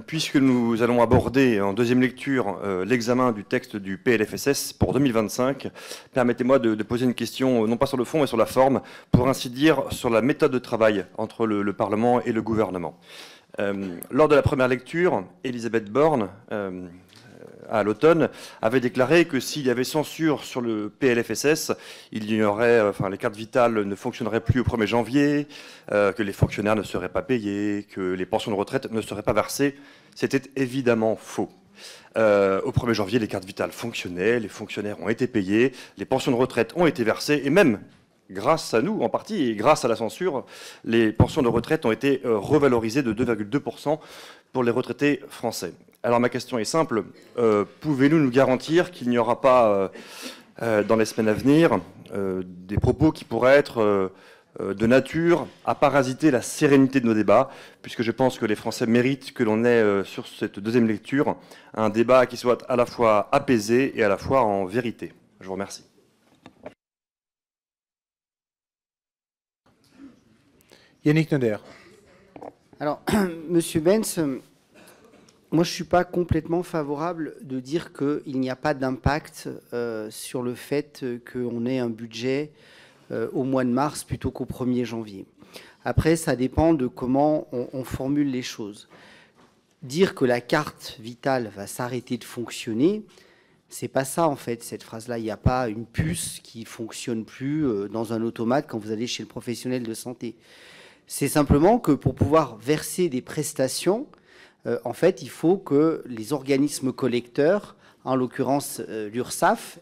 puisque nous allons aborder en deuxième lecture l'examen du texte du PLFSS pour 2025, permettez-moi de poser une question, non pas sur le fond, mais sur la forme, pour ainsi dire, sur la méthode de travail entre le Parlement et le gouvernement. Lors de la première lecture, Elisabeth Borne, à l'automne, avait déclaré que s'il y avait censure sur le PLFSS, il y aurait, les cartes vitales ne fonctionneraient plus au 1er janvier, que les fonctionnaires ne seraient pas payés, que les pensions de retraite ne seraient pas versées. C'était évidemment faux. Au 1er janvier, les cartes vitales fonctionnaient, les fonctionnaires ont été payés, les pensions de retraite ont été versées, et même grâce à nous, en partie, et grâce à la censure, les pensions de retraite ont été revalorisées de 2,2% pour les retraités français. Alors ma question est simple, pouvez-vous nous garantir qu'il n'y aura pas, dans les semaines à venir, des propos qui pourraient être de nature à parasiter la sérénité de nos débats, puisque je pense que les Français méritent que l'on ait, sur cette deuxième lecture, un débat qui soit à la fois apaisé et à la fois en vérité. Je vous remercie. Yannick Neuder. Alors, Monsieur Benz, moi je ne suis pas complètement favorable de dire qu'il n'y a pas d'impact sur le fait qu'on ait un budget au mois de mars plutôt qu'au 1er janvier. Après, ça dépend de comment on formule les choses. Dire que la carte vitale va s'arrêter de fonctionner, C'est pas ça, en fait, cette phrase-là. Il n'y a pas une puce qui fonctionne plus dans un automate quand vous allez chez le professionnel de santé. C'est simplement que pour pouvoir verser des prestations, en fait, il faut que les organismes collecteurs, en l'occurrence l'URSSAF,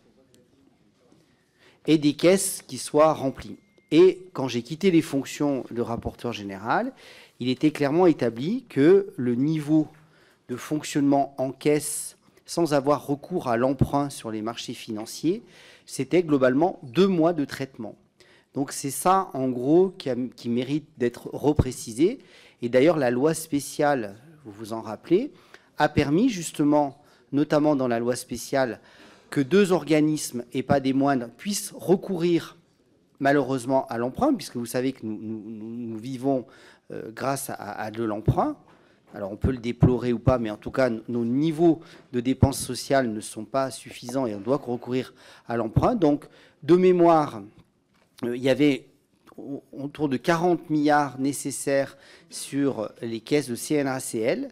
aient des caisses qui soient remplies. Et quand j'ai quitté les fonctions de rapporteur général, il était clairement établi que le niveau de fonctionnement en caisse sans avoir recours à l'emprunt sur les marchés financiers, c'était globalement 2 mois de traitement. Donc c'est ça, en gros, qui mérite d'être reprécisé. Et d'ailleurs, la loi spéciale, vous vous en rappelez, a permis justement, notamment dans la loi spéciale, que 2 organismes, et pas des moindres, puissent recourir malheureusement à l'emprunt, puisque vous savez que nous vivons grâce à de l'emprunt. Alors on peut le déplorer ou pas, mais en tout cas, nos niveaux de dépenses sociales ne sont pas suffisants et on doit recourir à l'emprunt. Donc, de mémoire, il y avait autour de 40 milliards nécessaires sur les caisses de CNRACL,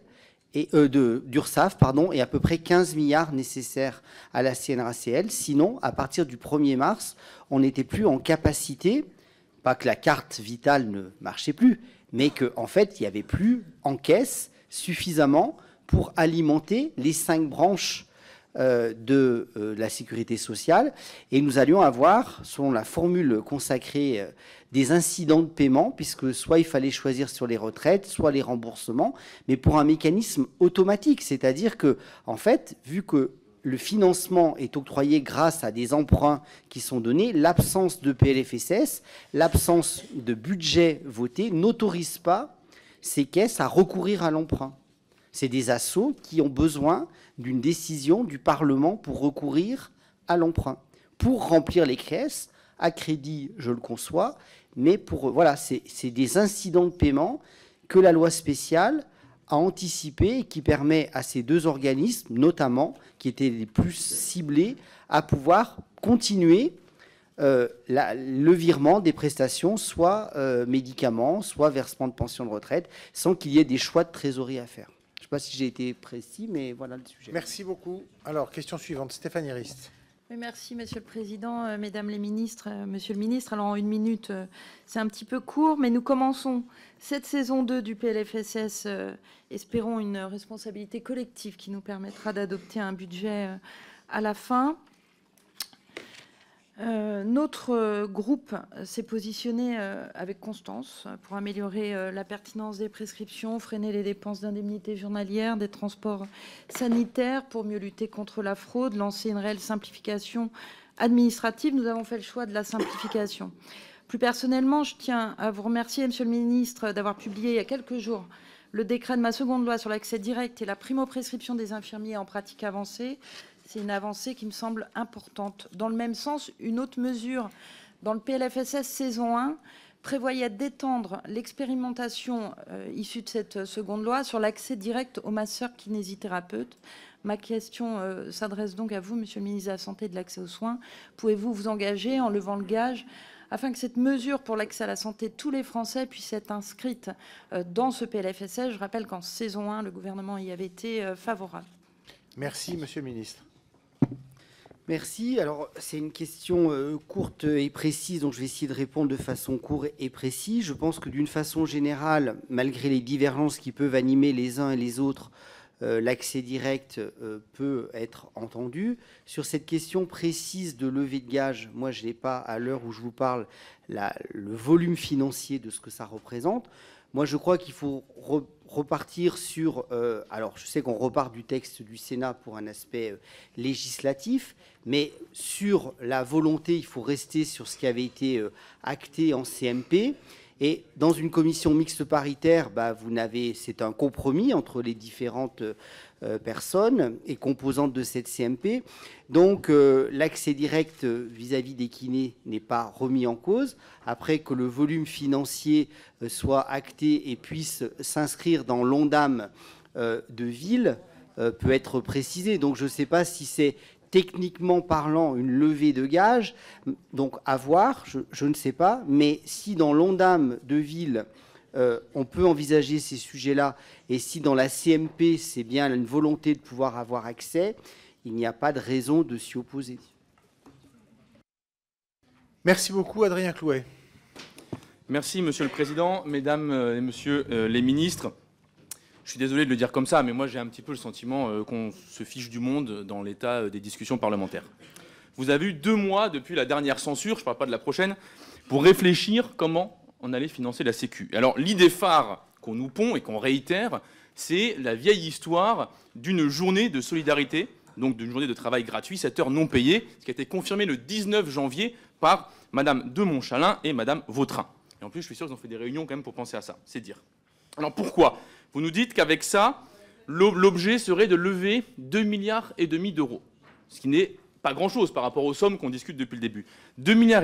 et d'URSSAF, pardon, et à peu près 15 milliards nécessaires à la CNRACL. Sinon, à partir du 1er mars, on n'était plus en capacité, pas que la carte vitale ne marchait plus, mais qu'en fait, il n'y avait plus en caisse suffisamment pour alimenter les 5 branches de la sécurité sociale. Et nous allions avoir, selon la formule consacrée, des incidents de paiement, puisque soit il fallait choisir sur les retraites, soit les remboursements, mais pour un mécanisme automatique. C'est-à-dire que, en fait, vu que le financement est octroyé grâce à des emprunts qui sont donnés, l'absence de PLFSS, l'absence de budget voté n'autorise pas ces caisses à recourir à l'emprunt. C'est des assos qui ont besoin d'une décision du Parlement pour recourir à l'emprunt, pour remplir les caisses, à crédit, je le conçois, mais pour, voilà, c'est des incidents de paiement que la loi spéciale a anticipé et qui permet à ces 2 organismes, notamment, qui étaient les plus ciblés, à pouvoir continuer le virement des prestations, soit médicaments, soit versement de pension de retraite, sans qu'il y ait des choix de trésorerie à faire. Je ne sais pas si j'ai été précis, mais voilà le sujet. Merci beaucoup. Alors, question suivante, Stéphanie Rist. Oui, merci, Monsieur le Président, Mesdames les ministres, Monsieur le Ministre. Alors, en 1 minute, c'est un petit peu court, mais nous commençons cette saison 2 du PLFSS. Espérons une responsabilité collective qui nous permettra d'adopter un budget à la fin. Notre groupe s'est positionné avec constance pour améliorer la pertinence des prescriptions, freiner les dépenses d'indemnités journalières, des transports sanitaires pour mieux lutter contre la fraude, lancer une réelle simplification administrative. Nous avons fait le choix de la simplification. Plus personnellement, je tiens à vous remercier, Monsieur le Ministre, d'avoir publié il y a quelques jours le décret de ma seconde loi sur l'accès direct et la primo-prescription des infirmiers en pratique avancée. C'est une avancée qui me semble importante. Dans le même sens, une autre mesure dans le PLFSS saison 1 prévoyait d'étendre l'expérimentation issue de cette seconde loi sur l'accès direct aux masseurs kinésithérapeutes. Ma question s'adresse donc à vous, Monsieur le ministre de la Santé et de l'accès aux soins. Pouvez-vous vous engager en levant le gage afin que cette mesure pour l'accès à la santé de tous les Français puisse être inscrite dans ce PLFSS? Je rappelle qu'en saison 1, le gouvernement y avait été favorable. Merci, Monsieur le ministre. Merci. Alors, c'est une question courte et précise, donc je vais essayer de répondre de façon courte et précise. Je pense que d'une façon générale, malgré les divergences qui peuvent animer les uns et les autres, l'accès direct peut être entendu. Sur cette question précise de levée de gage, moi, je n'ai pas, à l'heure où je vous parle, le volume financier de ce que ça représente. Moi, je crois qu'il faut repartir sur... alors, je sais qu'on repart du texte du Sénat pour un aspect législatif, mais sur la volonté, il faut rester sur ce qui avait été acté en CMP. Et dans une commission mixte paritaire, c'est un compromis entre les différentes personnes et composantes de cette CMP. Donc, l'accès direct vis-à-vis des kinés n'est pas remis en cause. Après que le volume financier soit acté et puisse s'inscrire dans l'ONDAM de ville, peut être précisé. Donc, je ne sais pas si c'est techniquement parlant une levée de gage, donc à voir, je ne sais pas, mais si dans l'ONDAM de ville, on peut envisager ces sujets-là, et si dans la CMP, c'est bien une volonté de pouvoir avoir accès, il n'y a pas de raison de s'y opposer. Merci beaucoup, Adrien Clouet. Merci, Monsieur le Président, Mesdames et Messieurs les ministres. Je suis désolé de le dire comme ça, mais moi j'ai un petit peu le sentiment qu'on se fiche du monde dans l'état des discussions parlementaires. Vous avez eu 2 mois depuis la dernière censure, je ne parle pas de la prochaine, pour réfléchir comment on allait financer la Sécu. Alors l'idée phare qu'on nous pond et qu'on réitère, c'est la vieille histoire d'une journée de solidarité, donc d'une journée de travail gratuit, 7 heures non payées, ce qui a été confirmé le 19 janvier par Madame de Montchalin et Madame Vautrin. Et en plus, je suis sûr qu'ils ont fait des réunions quand même pour penser à ça, c'est dire. Alors pourquoi? Vous nous dites qu'avec ça, l'objet serait de lever 2,5 milliards d'euros, ce qui n'est pas grand-chose par rapport aux sommes qu'on discute depuis le début. 2,5 milliards,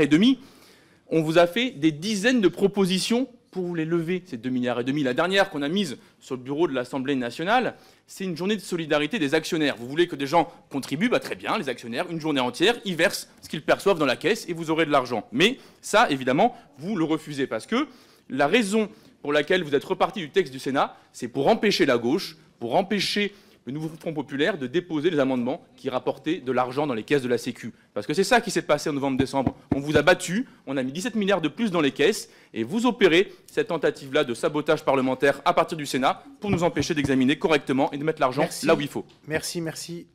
on vous a fait des dizaines de propositions pour vous les lever, ces 2,5 milliards. La dernière qu'on a mise sur le bureau de l'Assemblée nationale, c'est une journée de solidarité des actionnaires. Vous voulez que des gens contribuent, bah très bien, les actionnaires, une journée entière, ils versent ce qu'ils perçoivent dans la caisse et vous aurez de l'argent. Mais ça, évidemment, vous le refusez parce que la raison pour laquelle vous êtes reparti du texte du Sénat, c'est pour empêcher la gauche, pour empêcher le nouveau Front populaire de déposer des amendements qui rapportaient de l'argent dans les caisses de la Sécu. Parce que c'est ça qui s'est passé en novembre-décembre. On vous a battu, on a mis 17 milliards de plus dans les caisses, et vous opérez cette tentative-là de sabotage parlementaire à partir du Sénat pour nous empêcher d'examiner correctement et de mettre l'argent là où il faut. Merci.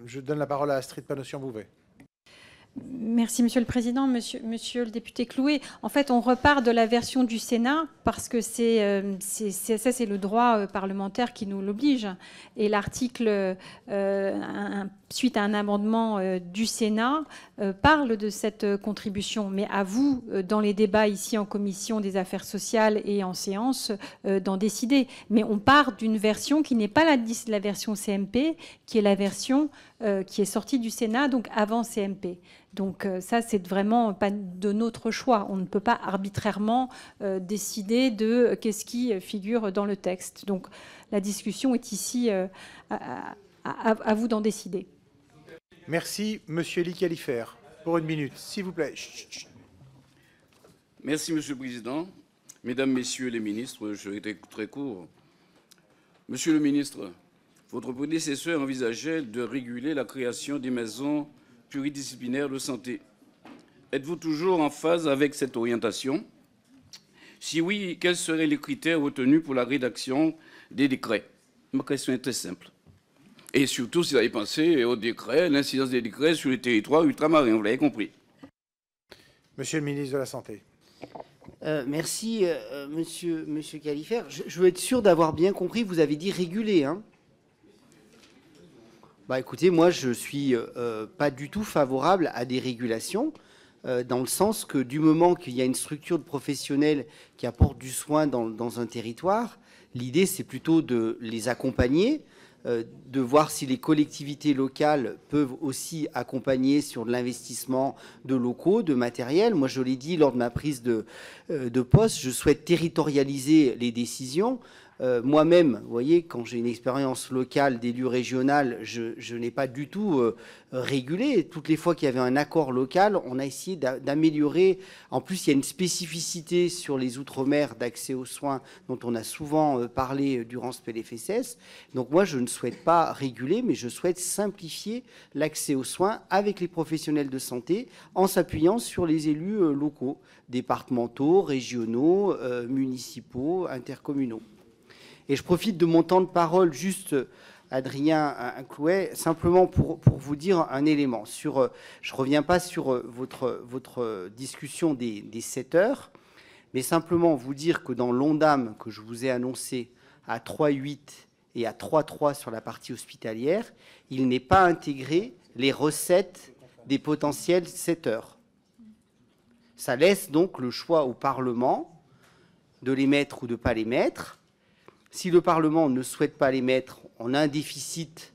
Je donne la parole à Astrid Panosyan-Bouvet. Merci, Monsieur le Président. Monsieur le député Clouet, en fait, on repart de la version du Sénat parce que c'est le droit parlementaire qui nous l'oblige. Et l'article, suite à un amendement du Sénat, parle de cette contribution. Mais à vous, dans les débats ici en commission des affaires sociales et en séance, d'en décider. Mais on part d'une version qui n'est pas la version CMP, qui est la version qui est sortie du Sénat, donc avant CMP. Donc ça, c'est vraiment pas de notre choix. On ne peut pas arbitrairement décider de qu'est-ce qui figure dans le texte. Donc la discussion est ici à vous d'en décider. Merci. Monsieur Elie Califert, pour 1 minute, s'il vous plaît. Chut. Merci, Monsieur le Président. Mesdames, Messieurs les ministres, je vais être très court. Monsieur le ministre, votre prédécesseur envisageait de réguler la création des maisons pluridisciplinaires de santé. Êtes-vous toujours en phase avec cette orientation? Si oui, quels seraient les critères retenus pour la rédaction des décrets? Ma question est très simple. Et surtout, si vous avez pensé au décret, l'incidence des décrets sur les territoires ultramarins, vous l'avez compris. Monsieur le ministre de la Santé. Merci, monsieur Califert. Je veux être sûr d'avoir bien compris, vous avez dit réguler, hein? Bah, écoutez, moi, je ne suis pas du tout favorable à des régulations, dans le sens que du moment qu'il y a une structure de professionnels qui apporte du soin dans un territoire, l'idée, c'est plutôt de les accompagner, de voir si les collectivités locales peuvent aussi accompagner sur de l'investissement de locaux, de matériel. Moi, je l'ai dit lors de ma prise de poste, je souhaite territorialiser les décisions. Moi-même, vous voyez, quand j'ai une expérience locale d'élu régional, je n'ai pas du tout régulé. Toutes les fois qu'il y avait un accord local, on a essayé d'améliorer. En plus, il y a une spécificité sur les outre-mer d'accès aux soins dont on a souvent parlé durant ce PLFSS. Donc moi, je ne souhaite pas réguler, mais je souhaite simplifier l'accès aux soins avec les professionnels de santé en s'appuyant sur les élus locaux, départementaux, régionaux, municipaux, intercommunaux. Et je profite de mon temps de parole, juste, Adrien Clouet, simplement pour vous dire un élément. Je ne reviens pas sur votre discussion des 7 heures, mais simplement vous dire que dans l'ONDAM que je vous ai annoncé à 3,8 et à 3,3 sur la partie hospitalière, il n'est pas intégré les recettes des potentiels 7 heures. Ça laisse donc le choix au Parlement de les mettre ou de ne pas les mettre. Si le Parlement ne souhaite pas les mettre, on a un déficit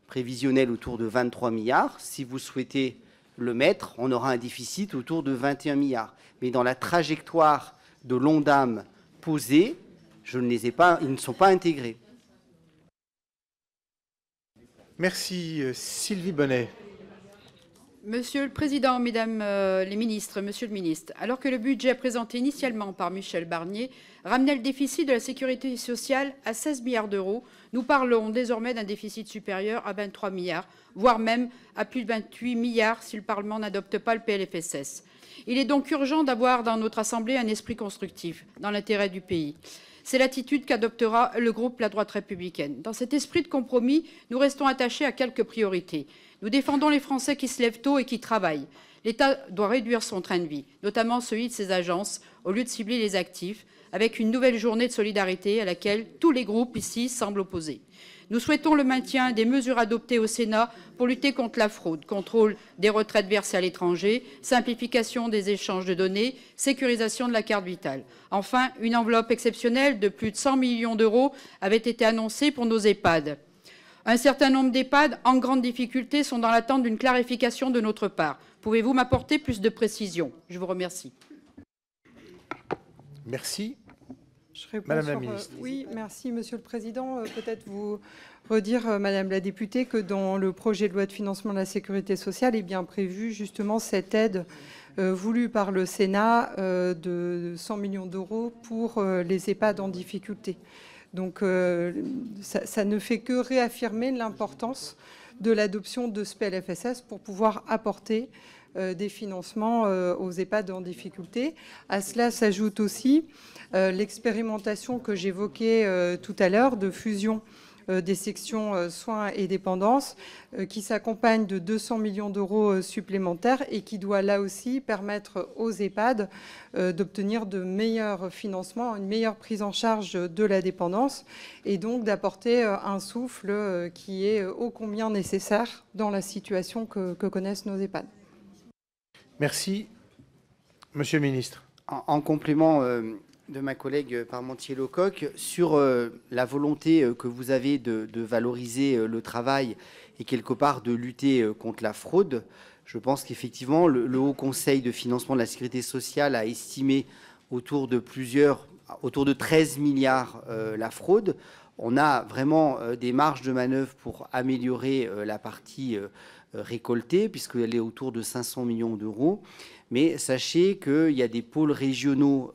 prévisionnel autour de 23 milliards. Si vous souhaitez le mettre, on aura un déficit autour de 21 milliards. Mais dans la trajectoire de l'ONDAM posée, ils ne sont pas intégrés. Merci. Sylvie Bonnet. Monsieur le Président, Mesdames les ministres, Monsieur le ministre, alors que le budget présenté initialement par Michel Barnier ramenait le déficit de la sécurité sociale à 16 milliards d'euros, nous parlons désormais d'un déficit supérieur à 23 milliards, voire même à plus de 28 milliards si le Parlement n'adopte pas le PLFSS. Il est donc urgent d'avoir dans notre Assemblée un esprit constructif, dans l'intérêt du pays. C'est l'attitude qu'adoptera le groupe La Droite républicaine. Dans cet esprit de compromis, nous restons attachés à quelques priorités. Nous défendons les Français qui se lèvent tôt et qui travaillent. L'État doit réduire son train de vie, notamment celui de ses agences, au lieu de cibler les actifs, avec une nouvelle journée de solidarité à laquelle tous les groupes ici semblent opposés. Nous souhaitons le maintien des mesures adoptées au Sénat pour lutter contre la fraude, contrôle des retraites versées à l'étranger, simplification des échanges de données, sécurisation de la carte vitale. Enfin, une enveloppe exceptionnelle de plus de 100 millions d'euros avait été annoncée pour nos EHPAD. Un certain nombre d'EHPAD en grande difficulté sont dans l'attente d'une clarification de notre part. Pouvez-vous m'apporter plus de précisions? Je vous remercie. Merci. Je réponds Madame la ministre. Oui, merci, Monsieur le Président. Peut-être vous redire, Madame la députée, que dans le projet de loi de financement de la sécurité sociale est bien prévu justement cette aide voulue par le Sénat de 100 millions d'euros pour les EHPAD en difficulté. Donc ça ne fait que réaffirmer l'importance de l'adoption de ce PLFSS pour pouvoir apporter des financements aux EHPAD en difficulté. À cela s'ajoute aussi l'expérimentation que j'évoquais tout à l'heure de fusion des sections soins et dépendance qui s'accompagne de 200 millions d'euros supplémentaires et qui doit là aussi permettre aux EHPAD d'obtenir de meilleurs financements, une meilleure prise en charge de la dépendance et donc d'apporter un souffle qui est ô combien nécessaire dans la situation que connaissent nos EHPAD. Merci. Monsieur le ministre. En complément de ma collègue Parmentier-Lecocq, sur la volonté que vous avez de valoriser le travail et quelque part de lutter contre la fraude, je pense qu'effectivement, le Haut Conseil de financement de la sécurité sociale a estimé autour de 13 milliards la fraude. On a vraiment des marges de manœuvre pour améliorer la partie récoltée, puisqu'elle est autour de 500 millions d'euros. Mais sachez qu'il y a des pôles régionaux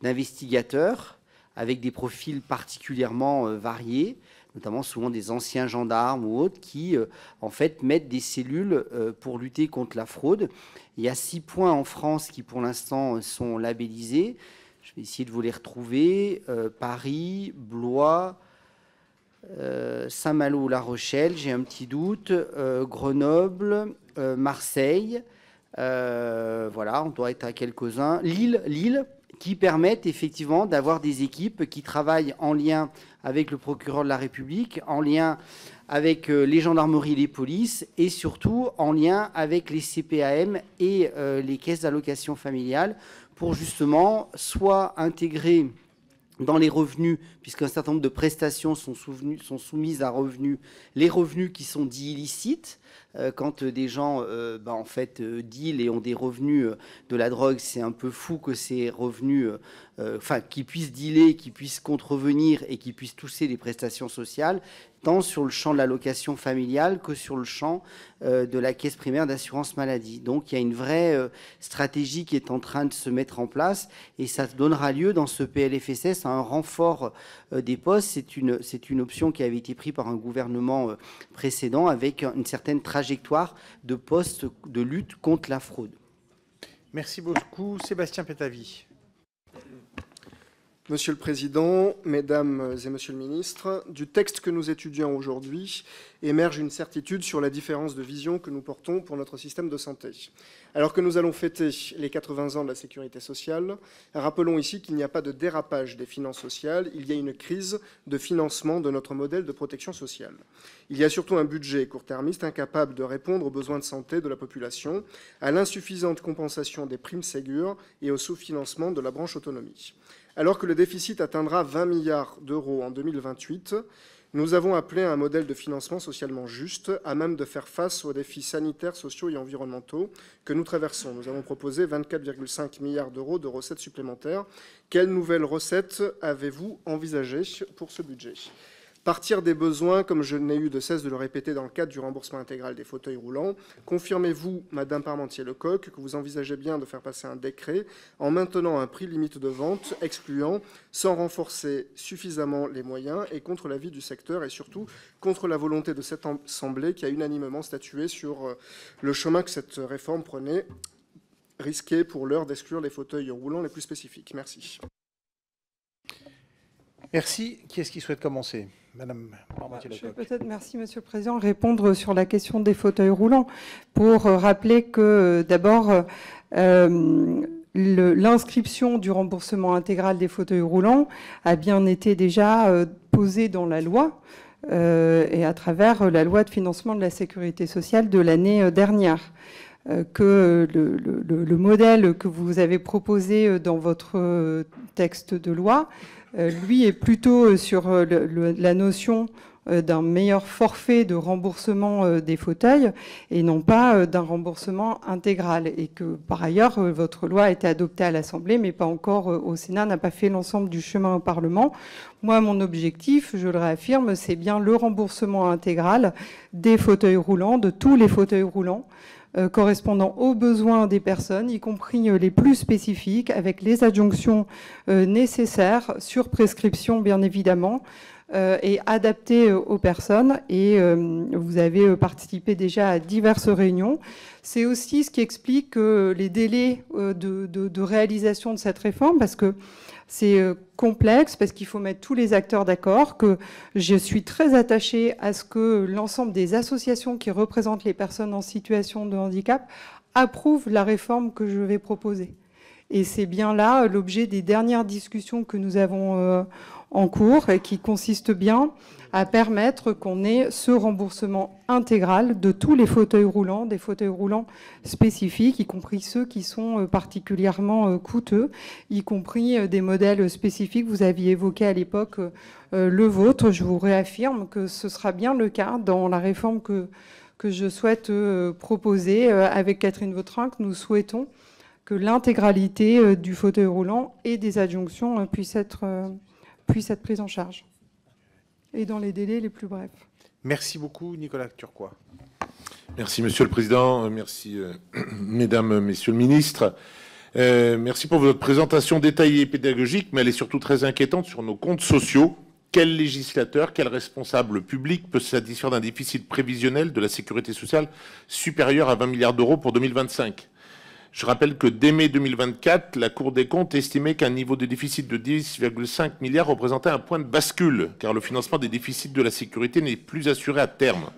d'investigateurs avec des profils particulièrement variés, notamment souvent des anciens gendarmes ou autres, qui en fait mettent des cellules pour lutter contre la fraude. Il y a 6 points en France qui pour l'instant sont labellisés. Je vais essayer de vous les retrouver. Paris, Blois, Saint-Malo-La Rochelle, j'ai un petit doute, Grenoble, Marseille, voilà, on doit être à quelques-uns, Lille, qui permettent effectivement d'avoir des équipes qui travaillent en lien avec le procureur de la République, en lien avec les gendarmeries et les polices, et surtout en lien avec les CPAM et les caisses d'allocation familiale, pour justement soit intégrer dans les revenus, puisqu'un certain nombre de prestations sont soumises à revenus, les revenus qui sont dits illicites. Quand des gens en fait deal et ont des revenus de la drogue, c'est un peu fou que ces revenus, qu'ils puissent dealer, qu'ils puissent contrevenir et qu'ils puissent toucher les prestations sociales, tant sur le champ de l'allocation familiale que sur le champ de la caisse primaire d'assurance maladie. Donc il y a une vraie stratégie qui est en train de se mettre en place et ça donnera lieu dans ce PLFSS à un renfort des postes. C'est une option qui avait été prise par un gouvernement précédent avec une certaine trajectoire de postes de lutte contre la fraude. Merci beaucoup. Sébastien Pétavy. Monsieur le Président, Mesdames et Messieurs le Ministre, du texte que nous étudions aujourd'hui émerge une certitude sur la différence de vision que nous portons pour notre système de santé. Alors que nous allons fêter les 80 ans de la sécurité sociale, rappelons ici qu'il n'y a pas de dérapage des finances sociales, il y a une crise de financement de notre modèle de protection sociale. Il y a surtout un budget court-termiste incapable de répondre aux besoins de santé de la population, à l'insuffisante compensation des primes Ségur et au sous-financement de la branche autonomie. Alors que le déficit atteindra 20 milliards d'euros en 2028, nous avons appelé à un modèle de financement socialement juste, à même de faire face aux défis sanitaires, sociaux et environnementaux que nous traversons. Nous avons proposé 24,5 milliards d'euros de recettes supplémentaires. Quelles nouvelles recettes avez-vous envisagées pour ce budget ? Partir des besoins, comme je n'ai eu de cesse de le répéter dans le cadre du remboursement intégral des fauteuils roulants. Confirmez-vous, Madame Parmentier-Lecoq, que vous envisagez bien de faire passer un décret en maintenant un prix limite de vente excluant, sans renforcer suffisamment les moyens et contre l'avis du secteur et surtout contre la volonté de cette Assemblée qui a unanimement statué sur le chemin que cette réforme prenait, risqué pour l'heure d'exclure les fauteuils roulants les plus spécifiques. Merci. Merci. Qui est-ce qui souhaite commencer? Madame Parmentier-Lecoq. Peut-être, merci Monsieur le Président, répondre sur la question des fauteuils roulants pour rappeler que d'abord l'inscription du remboursement intégral des fauteuils roulants a bien été déjà posée dans la loi et à travers la loi de financement de la sécurité sociale de l'année dernière. Que le modèle que vous avez proposé dans votre texte de loi, lui, est plutôt sur la notion d'un meilleur forfait de remboursement des fauteuils et non pas d'un remboursement intégral. Et que, par ailleurs, votre loi a été adoptée à l'Assemblée, mais pas encore au Sénat, n'a pas fait l'ensemble du chemin au Parlement. Moi, mon objectif, je le réaffirme, c'est bien le remboursement intégral des fauteuils roulants, de tous les fauteuils roulants, correspondant aux besoins des personnes, y compris les plus spécifiques, avec les adjonctions nécessaires, sur prescription bien évidemment, et adaptées aux personnes. Et vous avez participé déjà à diverses réunions. C'est aussi ce qui explique les délais de réalisation de cette réforme, parce que c'est complexe, parce qu'il faut mettre tous les acteurs d'accord, que je suis très attachée à ce que l'ensemble des associations qui représentent les personnes en situation de handicap approuvent la réforme que je vais proposer. Et c'est bien là l'objet des dernières discussions que nous avons en cours et qui consiste bien à permettre qu'on ait ce remboursement intégral de tous les fauteuils roulants, des fauteuils roulants spécifiques, y compris ceux qui sont particulièrement coûteux, y compris des modèles spécifiques. Vous aviez évoqué à l'époque le vôtre. Je vous réaffirme que ce sera bien le cas dans la réforme que je souhaite proposer avec Catherine Vautrin. Nous souhaitons que l'intégralité du fauteuil roulant et des adjonctions puisse être prise en charge. Et dans les délais les plus brefs. Merci beaucoup, Nicolas Turquois. Merci, Monsieur le Président. Merci, Mesdames, Messieurs le Ministre. Merci pour votre présentation détaillée et pédagogique, mais elle est surtout très inquiétante sur nos comptes sociaux. Quel législateur, quel responsable public peut se satisfaire d'un déficit prévisionnel de la sécurité sociale supérieur à 20 milliards d'euros pour 2025 ? Je rappelle que dès mai 2024, la Cour des comptes estimait qu'un niveau de déficit de 10,5 milliards représentait un point de bascule, car le financement des déficits de la sécurité n'est plus assuré à terme.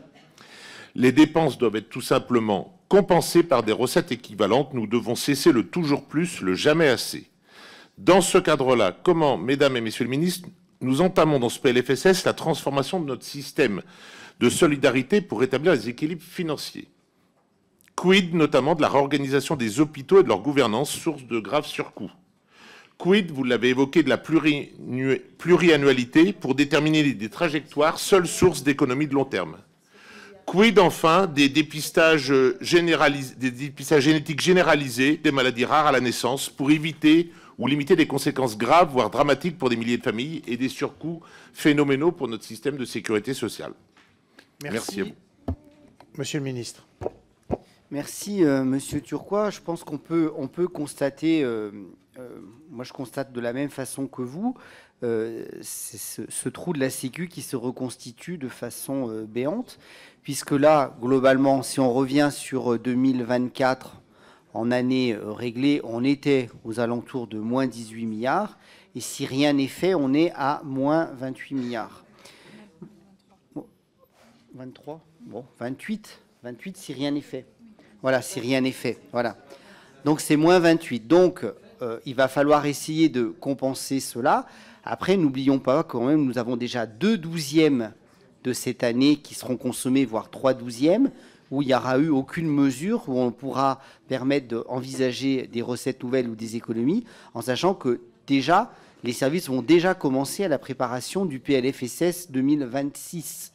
Les dépenses doivent être tout simplement compensées par des recettes équivalentes. Nous devons cesser le toujours plus, le jamais assez. Dans ce cadre-là, comment, Mesdames et Messieurs les ministres, nous entamons dans ce PLFSS la transformation de notre système de solidarité pour rétablir les équilibres financiers ? Quid notamment de la réorganisation des hôpitaux et de leur gouvernance, source de graves surcoûts? Quid, vous l'avez évoqué, de la pluriannualité pour déterminer des trajectoires, seule source d'économie de long terme? Quid enfin des dépistages génétiques généralisés des maladies rares à la naissance pour éviter ou limiter des conséquences graves, voire dramatiques pour des milliers de familles et des surcoûts phénoménaux pour notre système de sécurité sociale? Merci à vous. Monsieur le Ministre. Merci, Monsieur Turquois. Je pense qu'on peut constater, moi je constate de la même façon que vous, ce trou de la Sécu qui se reconstitue de façon béante, puisque là, globalement, si on revient sur 2024, en année réglée, on était aux alentours de moins 18 milliards, et si rien n'est fait, on est à moins 28 milliards. 23 Bon, 28 si rien n'est fait. Voilà, si rien n'est fait. Voilà. Donc, c'est moins 28. Donc, il va falloir essayer de compenser cela. Après, n'oublions pas quand même, nous avons déjà 2 douzièmes de cette année qui seront consommés, voire 3 douzièmes, où il n'y aura eu aucune mesure, où on pourra permettre d'envisager des recettes nouvelles ou des économies, en sachant que déjà, les services vont déjà commencer à la préparation du PLFSS 2026.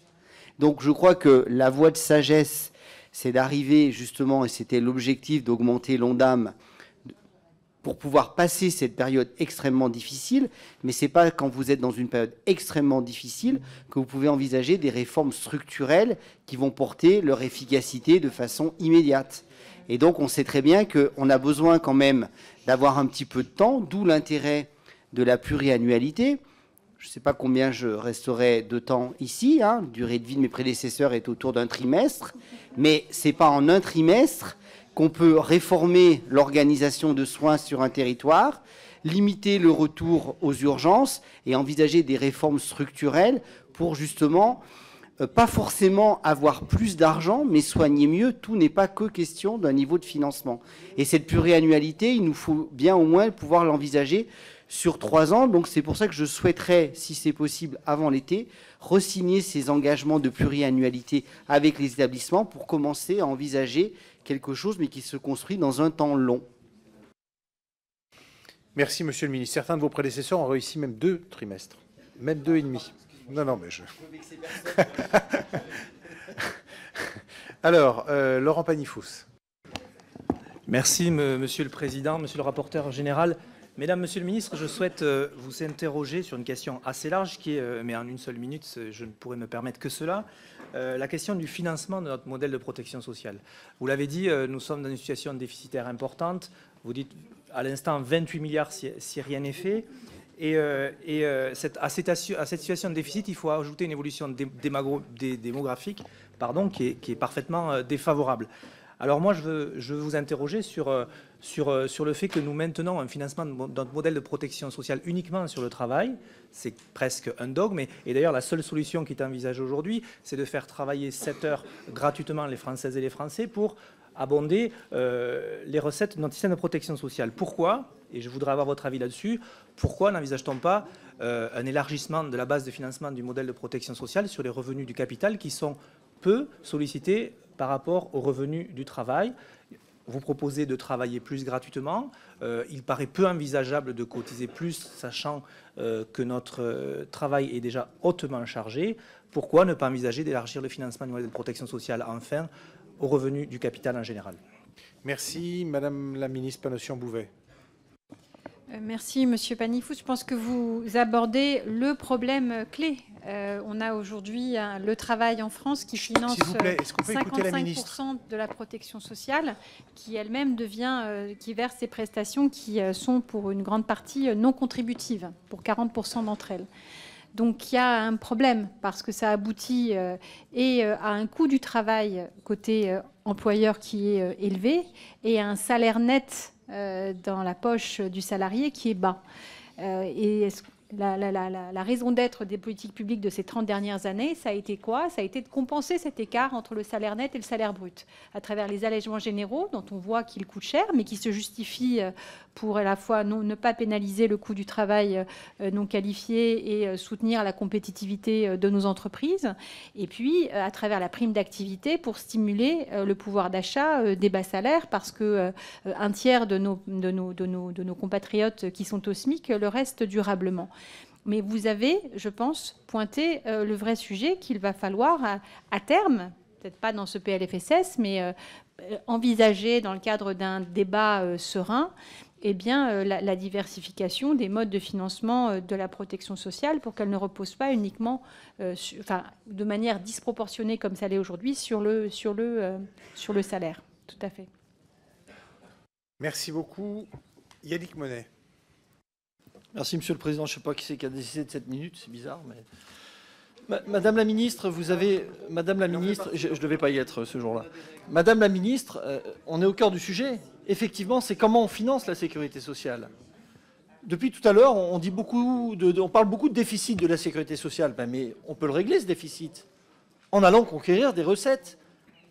Donc, je crois que la voie de sagesse, c'est d'arriver justement, et c'était l'objectif, d'augmenter l'ONDAM pour pouvoir passer cette période extrêmement difficile, mais ce n'est pas quand vous êtes dans une période extrêmement difficile que vous pouvez envisager des réformes structurelles qui vont porter leur efficacité de façon immédiate. Et donc on sait très bien qu'on a besoin quand même d'avoir un petit peu de temps, d'où l'intérêt de la pluriannualité. Je ne sais pas combien je resterai de temps ici, hein. La durée de vie de mes prédécesseurs est autour d'un trimestre, mais ce n'est pas en un trimestre qu'on peut réformer l'organisation de soins sur un territoire, limiter le retour aux urgences et envisager des réformes structurelles pour justement pas forcément avoir plus d'argent, mais soigner mieux. Tout n'est pas que question d'un niveau de financement. Et cette pluriannualité, il nous faut bien au moins pouvoir l'envisager sur 3 ans. Donc c'est pour ça que je souhaiterais, si c'est possible, avant l'été, re-signer ces engagements de pluriannualité avec les établissements pour commencer à envisager quelque chose, mais qui se construit dans un temps long. Merci, Monsieur le ministre. Certains de vos prédécesseurs ont réussi même 2 trimestres, même 2 et demi. Non, mais je... Alors, Laurent Pagny-Fous. Merci, Monsieur le Président, Monsieur le rapporteur général. Mesdames, Monsieur le Ministre, je souhaite vous interroger sur une question assez large, qui est, mais en une seule minute, je ne pourrais me permettre que cela, la question du financement de notre modèle de protection sociale. Vous l'avez dit, nous sommes dans une situation déficitaire importante. Vous dites à l'instant 28 milliards si rien n'est fait. Et à cette situation de déficit, il faut ajouter une évolution démographique qui est parfaitement défavorable. Alors moi, je veux vous interroger sur le fait que nous maintenons un financement de notre modèle de protection sociale uniquement sur le travail. C'est presque un dogme. Et d'ailleurs, la seule solution qui est envisagée aujourd'hui, c'est de faire travailler 7 heures gratuitement les Françaises et les Français pour abonder les recettes de notre système de protection sociale. Pourquoi ? Et je voudrais avoir votre avis là-dessus. Pourquoi n'envisage-t-on pas un élargissement de la base de financement du modèle de protection sociale sur les revenus du capital qui sont peu sollicités par rapport aux revenus du travail? Vous proposez de travailler plus gratuitement. Il paraît peu envisageable de cotiser plus, sachant que notre travail est déjà hautement chargé. Pourquoi ne pas envisager d'élargir le financement du modèle de protection sociale, enfin, aux revenus du capital en général? Merci. Madame la ministre Panosyan-Bouvet. Merci, Monsieur Pagny-Fous. Je pense que vous abordez le problème clé. On a aujourd'hui le travail en France qui finance 55% de la protection sociale, qui elle-même qui verse ses prestations qui sont pour une grande partie non contributives, pour 40% d'entre elles. Donc il y a un problème parce que ça aboutit à un coût du travail côté employeur qui est élevé et à un salaire net dans la poche du salarié qui est bas. Et la raison d'être des politiques publiques de ces 30 dernières années, ça a été quoi? Ça a été de compenser cet écart entre le salaire net et le salaire brut, à travers les allègements généraux, dont on voit qu'ils coûtent cher, mais qui se justifient pour à la fois ne pas pénaliser le coût du travail non qualifié et soutenir la compétitivité de nos entreprises, et puis à travers la prime d'activité pour stimuler le pouvoir d'achat des bas salaires, parce que un tiers de nos compatriotes qui sont au SMIC le restent durablement. Mais vous avez, je pense, pointé le vrai sujet qu'il va falloir à terme, peut-être pas dans ce PLFSS, mais envisager dans le cadre d'un débat serein, eh bien, la diversification des modes de financement de la protection sociale pour qu'elle ne repose pas uniquement, de manière disproportionnée comme ça l'est aujourd'hui, sur le salaire. Tout à fait. Merci beaucoup. Yannick Monet. Merci, Monsieur le Président. Je ne sais pas qui c'est qui a décidé de cette minute, c'est bizarre. Mais... Madame la Ministre, vous avez... Madame la Ministre, je ne devais pas y être ce jour-là. Madame la Ministre, on est au cœur du sujet. Effectivement, c'est comment on finance la sécurité sociale. Depuis tout à l'heure, on parle beaucoup de déficit de la sécurité sociale. Mais on peut le régler, ce déficit, en allant conquérir des recettes.